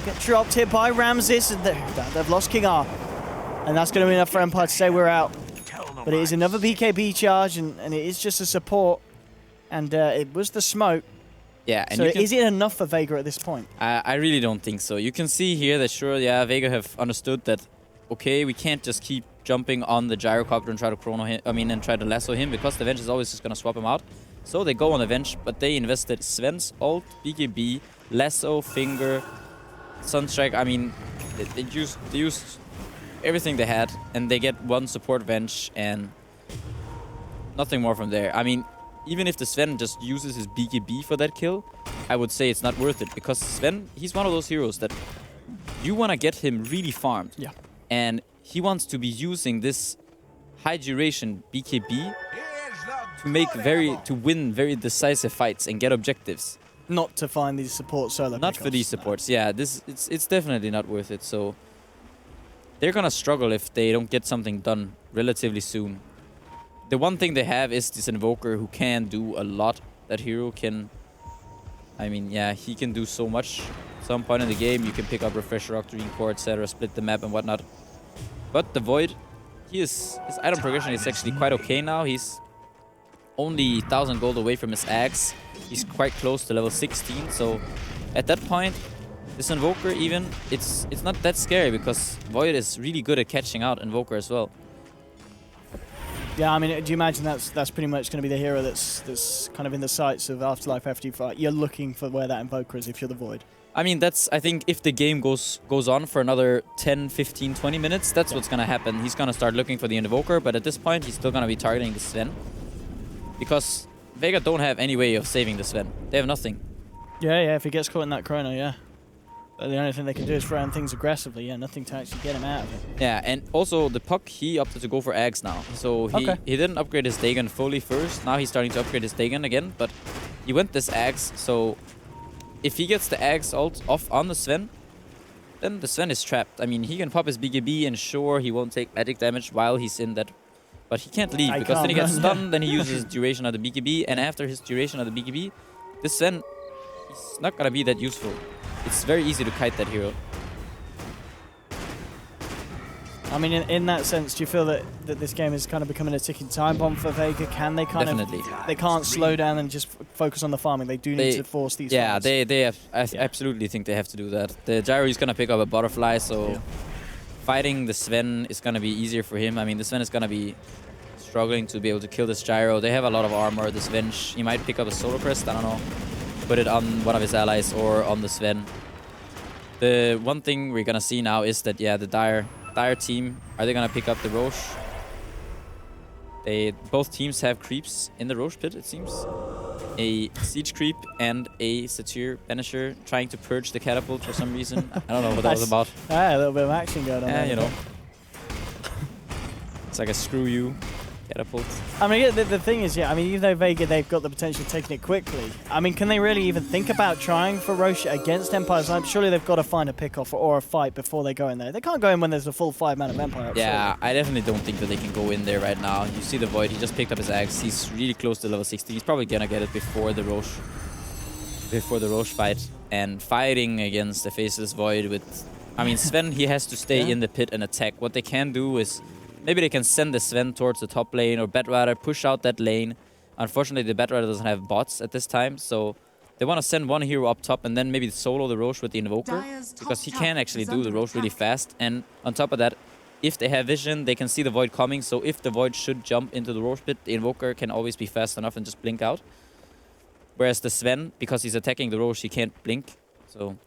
get dropped here by Ramses. And they've lost King R. And that's going to be enough for Empire to say we're out. But it is another BKB charge, and it is just a support. And it was the smoke. Yeah, and so is it enough for Vega at this point? I really don't think so. You can see here that Vega have understood that, okay, we can't just keep jumping on the Gyrocopter and try to chrono him, and try to lasso him, because the Venge is always just gonna swap him out. So they go on the Venge, but they invested Sven's ult, BKB, lasso, finger, Sunstrike. I mean, they used everything they had, and they get one support Venge and nothing more from there. I mean, even if the Sven just uses his BKB for that kill, I would say it's not worth it, because Sven, he's one of those heroes that you want to get him really farmed. Yeah. And he wants to be using this high duration BKB to win very decisive fights and get objectives. Not to find these support solo Not for these supports. Yeah, it's definitely not worth it. So they're gonna struggle if they don't get something done relatively soon. The one thing they have is this Invoker who can do a lot. That hero can... I mean, yeah, he can do so much. At some point in the game, you can pick up Refresher, Octarine Core, etc., split the map and whatnot. But the Void, his item progression is actually quite okay now. He's only 1,000 gold away from his axe. He's quite close to level 16, so at that point, this Invoker even, it's not that scary, because Void is really good at catching out Invoker as well. Yeah, I mean, do you imagine that's pretty much going to be the hero that's kind of in the sights of Afterlife FT5? You're looking for where that Invoker is if you're the Void. I mean, I think if the game goes on for another 10, 15, 20 minutes, that's what's going to happen. He's going to start looking for the Invoker, but at this point, he's still going to be targeting the Sven. Because Vega don't have any way of saving the Sven. They have nothing. Yeah, if he gets caught in that chrono, yeah. But the only thing they can do is throw in things aggressively. Yeah, nothing to actually get him out of it. Yeah, and also the Puck, he opted to go for Ags now. So he didn't upgrade his Dagon fully first. Now he's starting to upgrade his Dagon again, but he went this Ags. So if he gets the Ags ult off on the Sven, then the Sven is trapped. I mean, he can pop his BKB and sure, he won't take magic damage while he's in that. But he can't leave because then he gets stunned, then he uses duration of the BKB, and after his duration of the BKB, this Sven is not gonna be that useful. It's very easy to kite that hero. I mean, in that sense, do you feel that this game is kind of becoming a ticking time bomb for Vega? Can they kind Definitely. of... They can't slow down and just focus on the farming. They do need to force these Yeah, fights. I absolutely think they have to do that. The Gyro is going to pick up a butterfly, so fighting the Sven is going to be easier for him. I mean, the Sven is going to be struggling to be able to kill this Gyro. They have a lot of armor. The Sven, he might pick up a Solar Crest, I don't know. Put it on one of his allies or on the Sven. The one thing we're going to see now is that, yeah, the Dire team, are they gonna pick up the Roche? Both teams have creeps in the Roche pit, it seems. A Siege creep and a Satyr Banisher trying to purge the catapult for some reason. I don't know what that was about. A little bit of action going on there. You know. It's like a screw you catapult. I mean, the thing is, yeah, I mean, even though Vega, they've got the potential of taking it quickly, I mean, can they really even think about trying for Roche against Empire Snipe? Surely they've got to find a pick-off or a fight before they go in there. They can't go in when there's a full 5-man of Empire. Yeah, I definitely don't think that they can go in there right now. You see the Void, he just picked up his axe. He's really close to level 60. He's probably gonna get it before the Roche fight. And fighting against the Faceless Void with... I mean, Sven, he has to stay in the pit and attack. What they can do is... Maybe they can send the Sven towards the top lane or Batrider, push out that lane. Unfortunately, the Batrider doesn't have bots at this time, so they want to send one hero up top and then maybe solo the Roche with the Invoker, because he can actually do the Roche really fast. And on top of that, if they have vision, they can see the Void coming, so if the Void should jump into the Roche pit, the Invoker can always be fast enough and just blink out. Whereas the Sven, because he's attacking the Roche, he can't blink, so...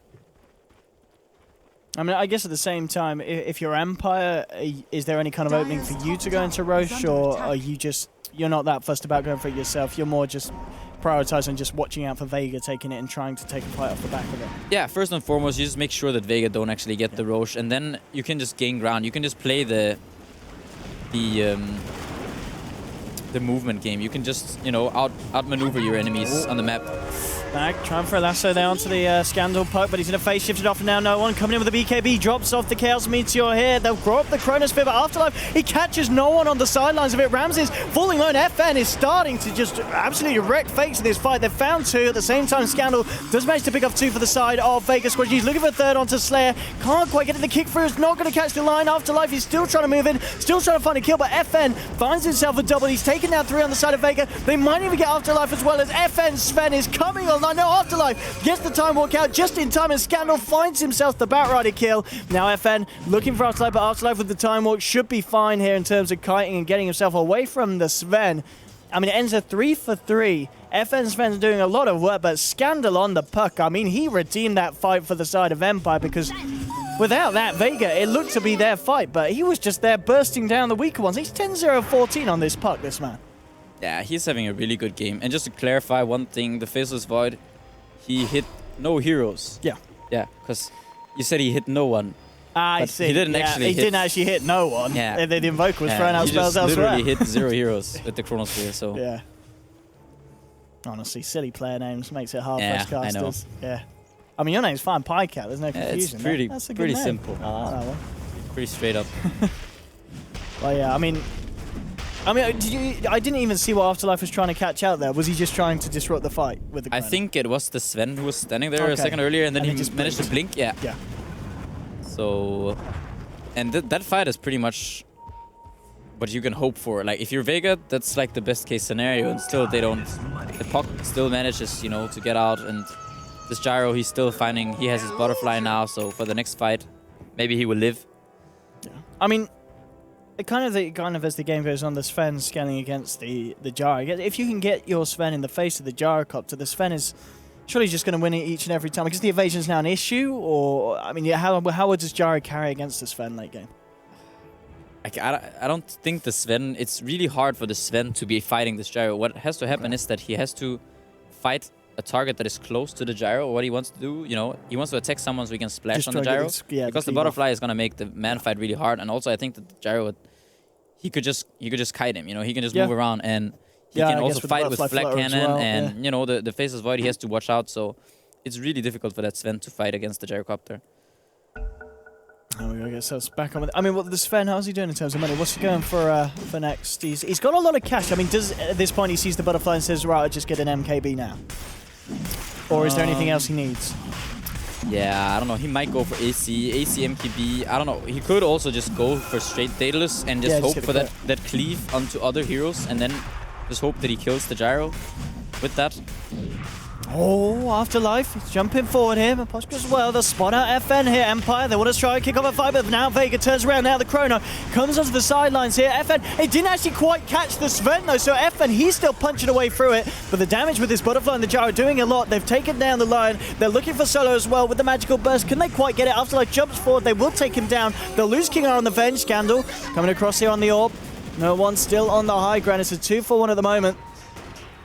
I mean, I guess at the same time, if you're Empire, is there any kind of opening for you to go into Roche, or are you just, you're not that fussed about going for it yourself? You're more just prioritizing just watching out for Vega taking it and trying to take a fight off the back of it? Yeah, first and foremost, you just make sure that Vega don't actually get the Roche, and then you can just gain ground. You can just play the movement game. You can just, you know, outmaneuver your enemies on the map. Back, trying for a lasso there onto the Scandal Puck, but he's going to face shifted off and now no one. Coming in with the BKB, drops off the Chaos Meteor here. They'll grow up the Chronosphere, but Afterlife, he catches no one on the sidelines of it. Ramses falling low, and FN is starting to just absolutely wreck Fates in this fight. They've found two at the same time. Scandal does manage to pick up two for the side of Vega Squadron. He's looking for a third onto Slayer. Can't quite get it. The kick through is not going to catch the line. Afterlife, he's still trying to move in, still trying to find a kill, but FN finds himself a double. He's taken down three on the side of Vega. They might even get Afterlife as well, as FN Sven is coming online. No, Afterlife gets the time walk out just in time, and Scandal finds himself the Batrider kill. Now FN looking for Afterlife, but Afterlife with the time walk should be fine here in terms of kiting and getting himself away from the Sven. I mean, it ends a 3 for 3. FN Sven's doing a lot of work, but Scandal on the Puck, I mean, he redeemed that fight for the side of Empire, because without that, Vega, it looked to be their fight, but he was just there bursting down the weaker ones. He's 10-0-14 on this Puck, this man. Yeah, he's having a really good game. And just to clarify one thing, the Faceless Void, he hit no heroes. Yeah. Yeah, because you said he hit no one. I see. He didn't actually hit no one. Yeah. The Invoker was throwing out spells elsewhere. He literally hit 0 heroes with the Chronosphere, so... Yeah. Honestly, silly player names makes it hard for us casters. I know. Yeah. I mean, your name's fine, Pycat. There's no confusion. It's That's a pretty good name. simple. I like that one. Pretty straight up. Well, yeah, I mean, I didn't even see what Afterlife was trying to catch out there. Was he just trying to disrupt the fight with the Chrono? I think it was the Sven who was standing there a second earlier, and then he just managed to blink. Yeah. Yeah. So, and that fight is pretty much what you can hope for. Like, if you're Vega, that's like the best case scenario, and still they don't. The Puck still manages, you know, to get out, and this Gyro, he's still finding. He has his butterfly now, so for the next fight, maybe he will live. Yeah. I mean, kind of as the game goes on, the Sven scanning against the Gyro. If you can get your Sven in the face of the Gyrocopter, the Sven is surely just going to win it each and every time. Because the evasion is now an issue, or I mean, yeah, how does Gyro carry against the Sven late game? I don't think the Sven. It's really hard for the Sven to be fighting this Gyro. What has to happen is that he has to fight a target that is close to the gyro. What he wants to do, you know, he wants to attack someone so he can splash Just on the try to get gyro. this- yeah, because the cleave butterfly is gonna make the man fight really hard. And also, I think that the gyro, he could just kite him. You know, he can just move around, and he can I also guess with the fight with butterfly flat flutter as cannon. well, And you know, the faceless void, he has to watch out. So it's really difficult for that Sven to fight against the gyrocopter. Oh, we gotta get ourselves back on with it. I mean, what the Sven, how's he doing in terms of money? What's he going for next? He's got a lot of cash. I mean, at this point he sees the butterfly and says, right, I'll just get an MKB now? Or is there anything else he needs? Yeah, I don't know. He might go for AC MKB. I don't know. He could also just go for straight Daedalus and just hope for that cleave onto other heroes, and then just hope that he kills the gyro with that. Oh, Afterlife, he's jumping forward here, but Poshka as well. They'll spot out FN here, Empire. They want to try and kick off a fight, but now Vega turns around. Now the Chrono comes onto the sidelines here. FN, it didn't actually quite catch the Sven though, so FN, he's still punching away through it. But the damage with this butterfly and the gyro doing a lot. They've taken down the Lion. They're looking for Solo as well with the magical burst. Can they quite get it? Afterlife jumps forward. They will take him down. They'll lose King R on the Venge. Scandal coming across here on the orb. No one still on the high ground. It's a 2-for-1 at the moment.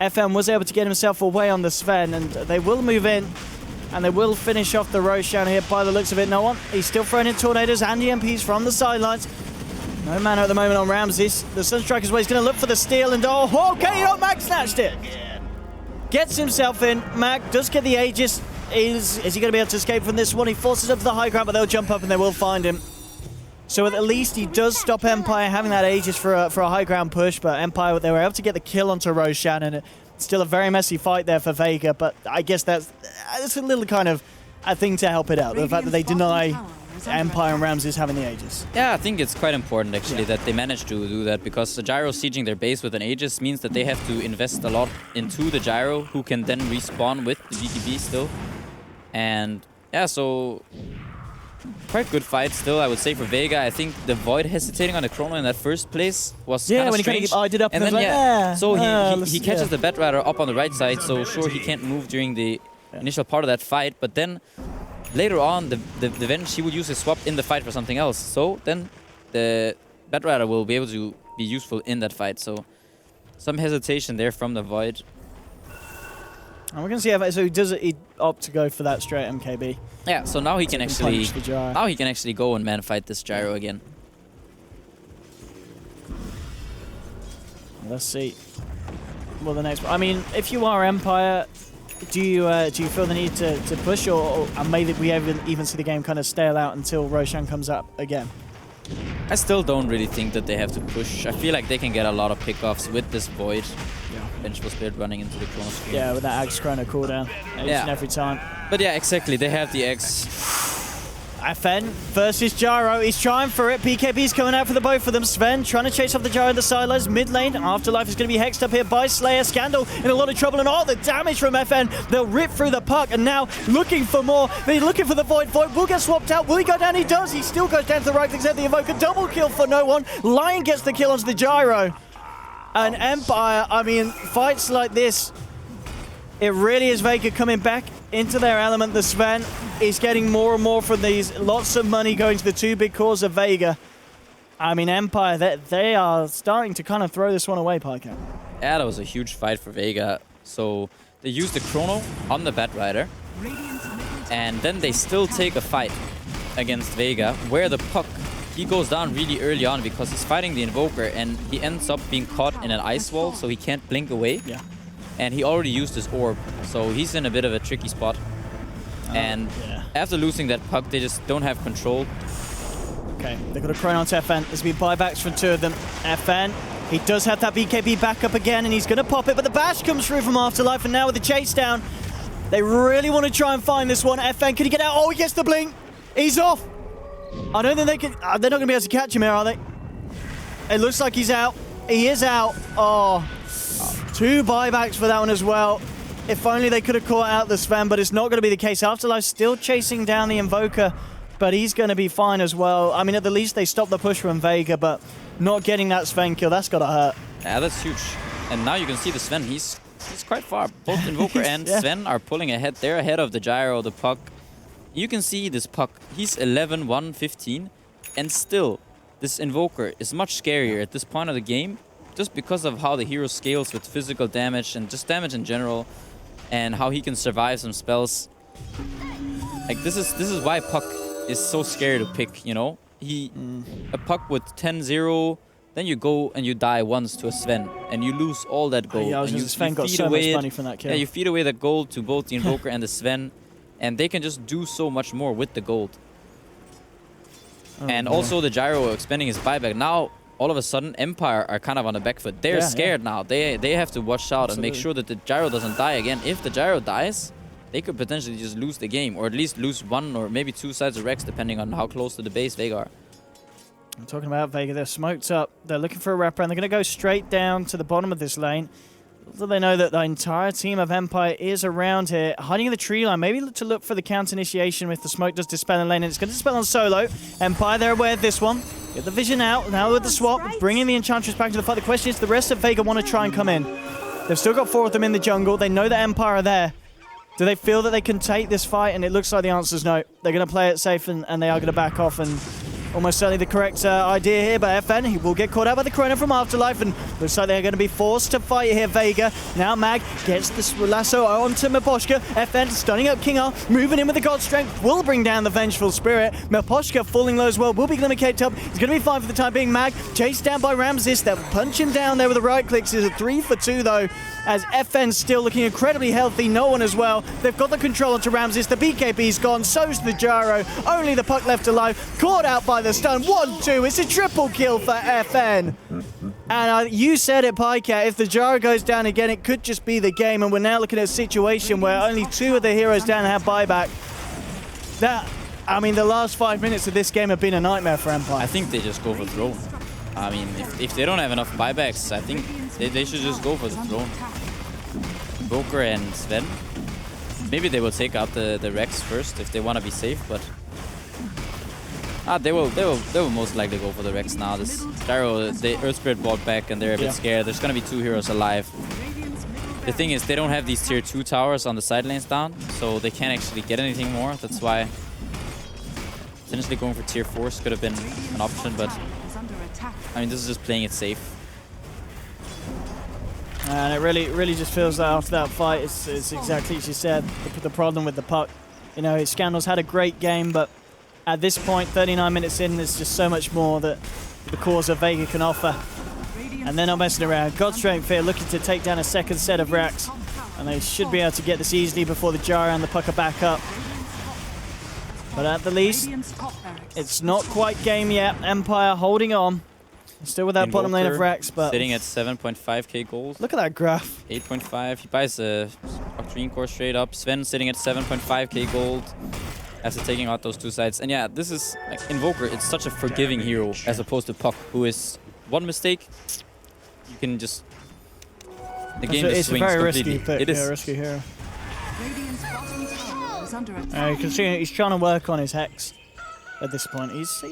FM was able to get himself away on the Sven, and they will move in, and they will finish off the Roshan here by the looks of it. No one. He's still throwing in tornadoes and EMPs from the sidelines. No mana at the moment on Ramses. The Sunstriker's way. He's going to look for the steal, and okay, Mac snatched it. Gets himself in. Mac does get the Aegis. Is he going to be able to escape from this one? He forces up to the high ground, but they'll jump up and they will find him. So at least he does stop Empire having that Aegis for a high ground push, but Empire, they were able to get the kill onto Roshan, and it's still a very messy fight there for Vega, but I guess that's a little kind of a thing to help it out, the fact that they deny Empire and Ramses having the Aegis. Yeah, I think it's quite important actually that they managed to do that, because the gyro sieging their base with an Aegis means that they have to invest a lot into the gyro, who can then respawn with the BKB still. And yeah, so quite good fight still, I would say, for Vega. I think the Void hesitating on the Chrono in that first place was kind of strange. He eyed it up and then, like, so he catches the Bat Rider up on the right side, so sure, he can't move during the initial part of that fight, but then later on, the Venge, he will use his swap in the fight for something else. So then the Bat Rider will be able to be useful in that fight. So some hesitation there from the Void. And we're going to see how, so he opt to go for that straight MKB. Yeah, so now he can actually go and man fight this gyro again. Let's see. Well, the next one. I mean, if you are Empire, do you feel the need to push, or may we even see the game kind of stale out until Roshan comes up again? I still don't really think that they have to push. I feel like they can get a lot of pickoffs with this Void. Vengeful Spirit running into the Chrono screen. Yeah, with that Axe Chrono cooldown each and every time. But yeah, exactly. They have the X. FN versus Gyro. He's trying for it. BKB's coming out for the both of them. Sven trying to chase off the Gyro in the sidelines. Mid lane. Afterlife is going to be hexed up here by Slayer. Scandal in a lot of trouble. And all the damage from FN. They'll rip through the puck. And now looking for more. They're looking for the Void. Void will get swapped out. Will he go down? He does. He still goes down to the right. Except the Invoker. Double kill for no one. Lion gets the kill onto the Gyro. And Empire, I mean, fights like this, it really is Vega coming back into their element. The Sven is getting more and more from these. Lots of money going to the two big cores of Vega. I mean, Empire, they are starting to kind of throw this one away, Parker. Yeah, that was a huge fight for Vega. So they used the Chrono on the Bat Rider, and then they still take a fight against Vega, where the puck, he goes down really early on because he's fighting the Invoker, and he ends up being caught in an ice wall, so he can't blink away. Yeah. And he already used his orb, so he's in a bit of a tricky spot. And after losing that puck, they just don't have control. Okay, they've got a Chrono onto FN. There's been buybacks from two of them. FN, he does have that BKB back up again, and he's going to pop it, but the bash comes through from Afterlife, and now with the chase down, they really want to try and find this one. FN, can he get out? Oh, he gets the blink. He's off. I don't think they can. They're not going to be able to catch him here, are they? It looks like he's out. He is out. Oh, two buybacks for that one as well. If only they could have caught out the Sven, but it's not going to be the case. Afterlife still chasing down the Invoker, but he's going to be fine as well. I mean, at the least they stopped the push from Vega, but not getting that Sven kill, that's got to hurt. Yeah, that's huge. And now you can see the Sven, he's quite far. Both Invoker and Sven are pulling ahead. They're ahead of the Gyro, the puck. You can see this puck, he's 11, 1, 15, and still this Invoker is much scarier at this point of the game, just because of how the hero scales with physical damage and just damage in general. and how he can survive some spells. Like this is why Puck is so scary to pick, you know? A Puck with 10-0, then you go and you die once to a Sven, and you lose all that gold. Yeah, and Sven got so much money from that kill. Yeah, you feed away the gold to both the Invoker and the Sven, and they can just do so much more with the gold. And also the Gyro expending his buyback. Now, all of a sudden, Empire are kind of on the back foot. They're scared now. They have to watch out and make sure that the Gyro doesn't die again. If the Gyro dies, they could potentially just lose the game, or at least lose one or maybe two sides of Rex, depending on how close to the base Vega are. I'm talking about Vega. They're smoked up. They're looking for a wrapper, and they're going to go straight down to the bottom of this lane. So they know that the entire team of Empire is around here, hiding in the tree line, maybe to look for the counter initiation if the smoke does dispel in lane, and it's going to dispel on solo. Empire, they're aware of this one. Get the vision out, now with the swap, bringing the Enchantress back to the fight. The question is, the rest of Vega want to try and come in. They've still got 4 of them in the jungle. They know that Empire are there. Do they feel that they can take this fight? And it looks like the answer is no. They're going to play it safe, and they are going to back off, and almost certainly the correct idea here, but FN, he will get caught out by the Chrono from Afterlife, and looks like they're going to be forced to fight here. Vega, now Mag gets this lasso onto Miposhka. FN stunning up King R, moving in with the God Strength, will bring down the Vengeful Spirit. Miposhka falling low as well, will be glimmercaped up. He's going to be fine for the time being. Mag chased down by Ramses. They'll punch him down there with the right clicks. It's a 3 for 2 though, as FN's still looking incredibly healthy. No one as well. They've got the control onto Ramses. The BKB's gone, so's the Gyro. Only the Puck left alive, caught out by the stun. 1-2, it's a triple kill for FN. And you said it, Pycat, if the Gyro goes down again, it could just be the game, and we're now looking at a situation where only 2 of the heroes down have buyback. I mean, the last 5 minutes of this game have been a nightmare for Empire. I think they just go for throne. I mean, if they don't have enough buybacks, I think they should just go for the throne. Invoker and Sven. Maybe they will take out the Rex first if they want to be safe, but they will most likely go for the Rex now. This Gyro, the Earth Spirit brought back, and they're a bit scared. There's gonna be 2 heroes alive. The thing is, they don't have these tier 2 towers on the side lanes down, so they can't actually get anything more. That's why potentially going for tier 4s could have been an option, but I mean, this is just playing it safe. And it really just feels that after that fight, it's exactly as you said, the problem with the Puck. You know, Scandal's had a great game, but at this point, 39 minutes in, there's just so much more that the cause of Vega can offer. And they're not messing around. God Strength here looking to take down a second set of racks. And they should be able to get this easily before the Gyro and the Puck are back up. But at the least, it's not quite game yet. Empire holding on. Still with that bottom lane of racks, but sitting at 7.5k gold. Look at that graph. 8.5. He buys a Doctrine Core straight up. Sven sitting at 7.5k gold after taking out those 2 sides. And yeah, this is like Invoker. It's such a forgiving hero as opposed to Puck, who is one mistake, you can just the game just swings very completely. Risky pick. It is a risky hero. You can see he's trying to work on his Hex. At this point, he's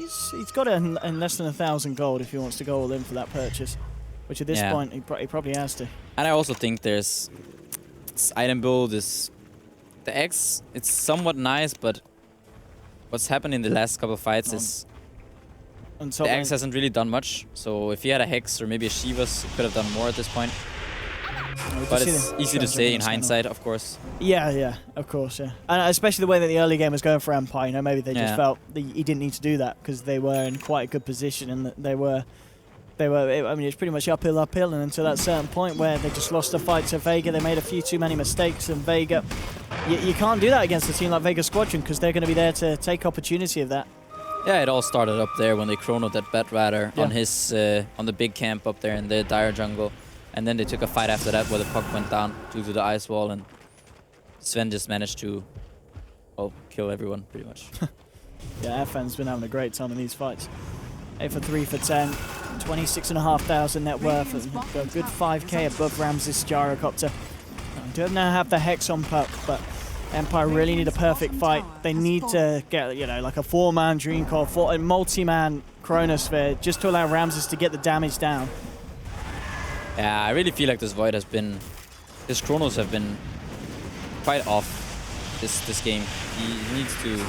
got it in less than 1,000 gold if he wants to go all in for that purchase, which at this point he probably has to. And I also think there's this item build is the X. It's somewhat nice, but what's happened in the last couple of fights is the X hasn't really done much. So if he had a Hex or maybe a Shivas, he could have done more at this point. But it's easy to say in hindsight, of course. Yeah, of course, yeah. And especially the way that the early game was going for Empire, you know, maybe they just felt that he didn't need to do that because they were in quite a good position, and that they were, I mean, it's pretty much uphill, and until that certain point where they just lost the fight to Vega, they made a few too many mistakes, and Vega, you can't do that against a team like Vega Squadron because they're going to be there to take opportunity of that. Yeah, it all started up there when they chronoed that Batrider on his on the big camp up there in the Dire jungle. And then they took a fight after that where the Puck went down due to the ice wall, and Sven just managed to, kill everyone pretty much. Yeah, FN's been having a great time in these fights. 8 for 3 for 10, 26,500 net worth, and got a good 5k above Ramses' Gyrocopter. Do now have the Hex on Puck, but Empire really need a perfect fight. They need to get, you know, like a 4-man Dream Core, a multi-man Chronosphere, just to allow Ramses to get the damage down. Yeah, I really feel like this Void has been, his Chronos have been quite off this game. He needs to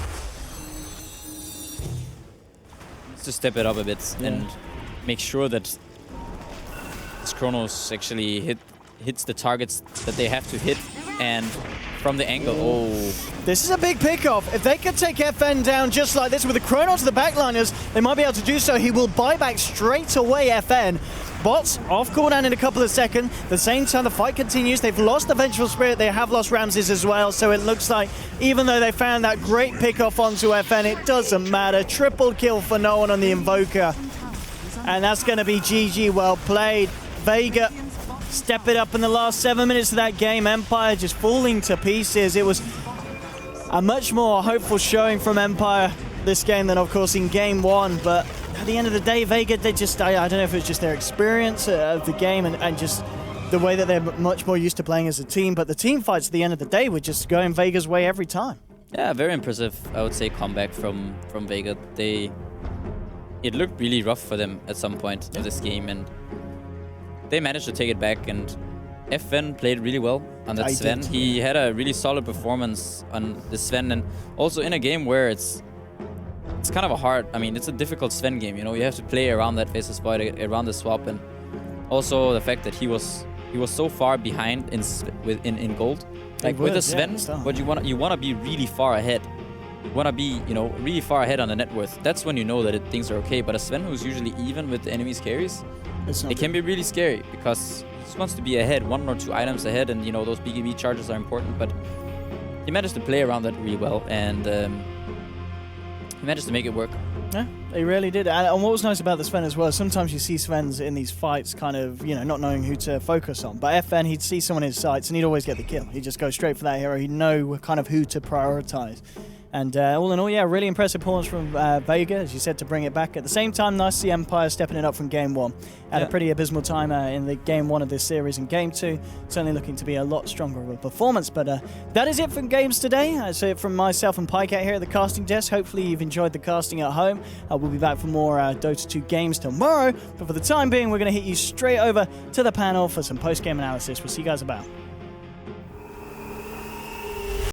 step it up a bit and make sure that his Chronos actually hits the targets that they have to hit And from the angle, oh. This is a big pickoff. If they could take FN down just like this with a chrono to the backliners, they might be able to do so. He will buy back straight away FN. Bots off cooldown in a couple of seconds. At the same time, the fight continues. They've lost the Vengeful Spirit. They have lost Ramses as well. So it looks like even though they found that great pickoff onto FN, it doesn't matter. Triple kill for no one on the Invoker. And that's going to be GG. Well played. Vega step it up in the last 7 minutes of that game. Empire just falling to pieces. It was a much more hopeful showing from Empire this game than, of course, in game 1. But at the end of the day, Vega, they just, I don't know if it's just their experience of the game and just the way that they're much more used to playing as a team. But the team fights at the end of the day were just going Vega's way every time. Yeah, very impressive, I would say, comeback from Vega. It looked really rough for them at some point of this game, and they managed to take it back, and FN played really well on that Sven. He had a really solid performance on the Sven, and also in a game where it's kind of a hard, I mean, it's a difficult Sven game, you know, you have to play around that Faceless Void, around the swap, and also the fact that he was so far behind in gold. Like with the Sven, but you want to be really far ahead. You want to be, you know, really far ahead on the net worth. That's when you know that things are okay. But a Sven who's usually even with the enemy's carries, it can be really scary because he just wants to be ahead, 1 or 2 items ahead, and you know those BKB charges are important. But he managed to play around that really well, and he managed to make it work. Yeah, he really did. And what was nice about the Sven as well, sometimes you see Svens in these fights kind of, you know, not knowing who to focus on. But FN, he'd see someone in his sights and he'd always get the kill. He'd just go straight for that hero. He'd know kind of who to prioritize. And all in all, yeah, really impressive performance from Vega, as you said, to bring it back. At the same time, nice to see Empire stepping it up from game 1. Had a pretty abysmal time in the game 1 of this series, and game 2 certainly looking to be a lot stronger of a performance. But that is it from games today. That's it from myself and Pycat here at the casting desk. Hopefully you've enjoyed the casting at home. We'll be back for more Dota 2 games tomorrow. But for the time being, we're going to hit you straight over to the panel for some post-game analysis. We'll see you guys about.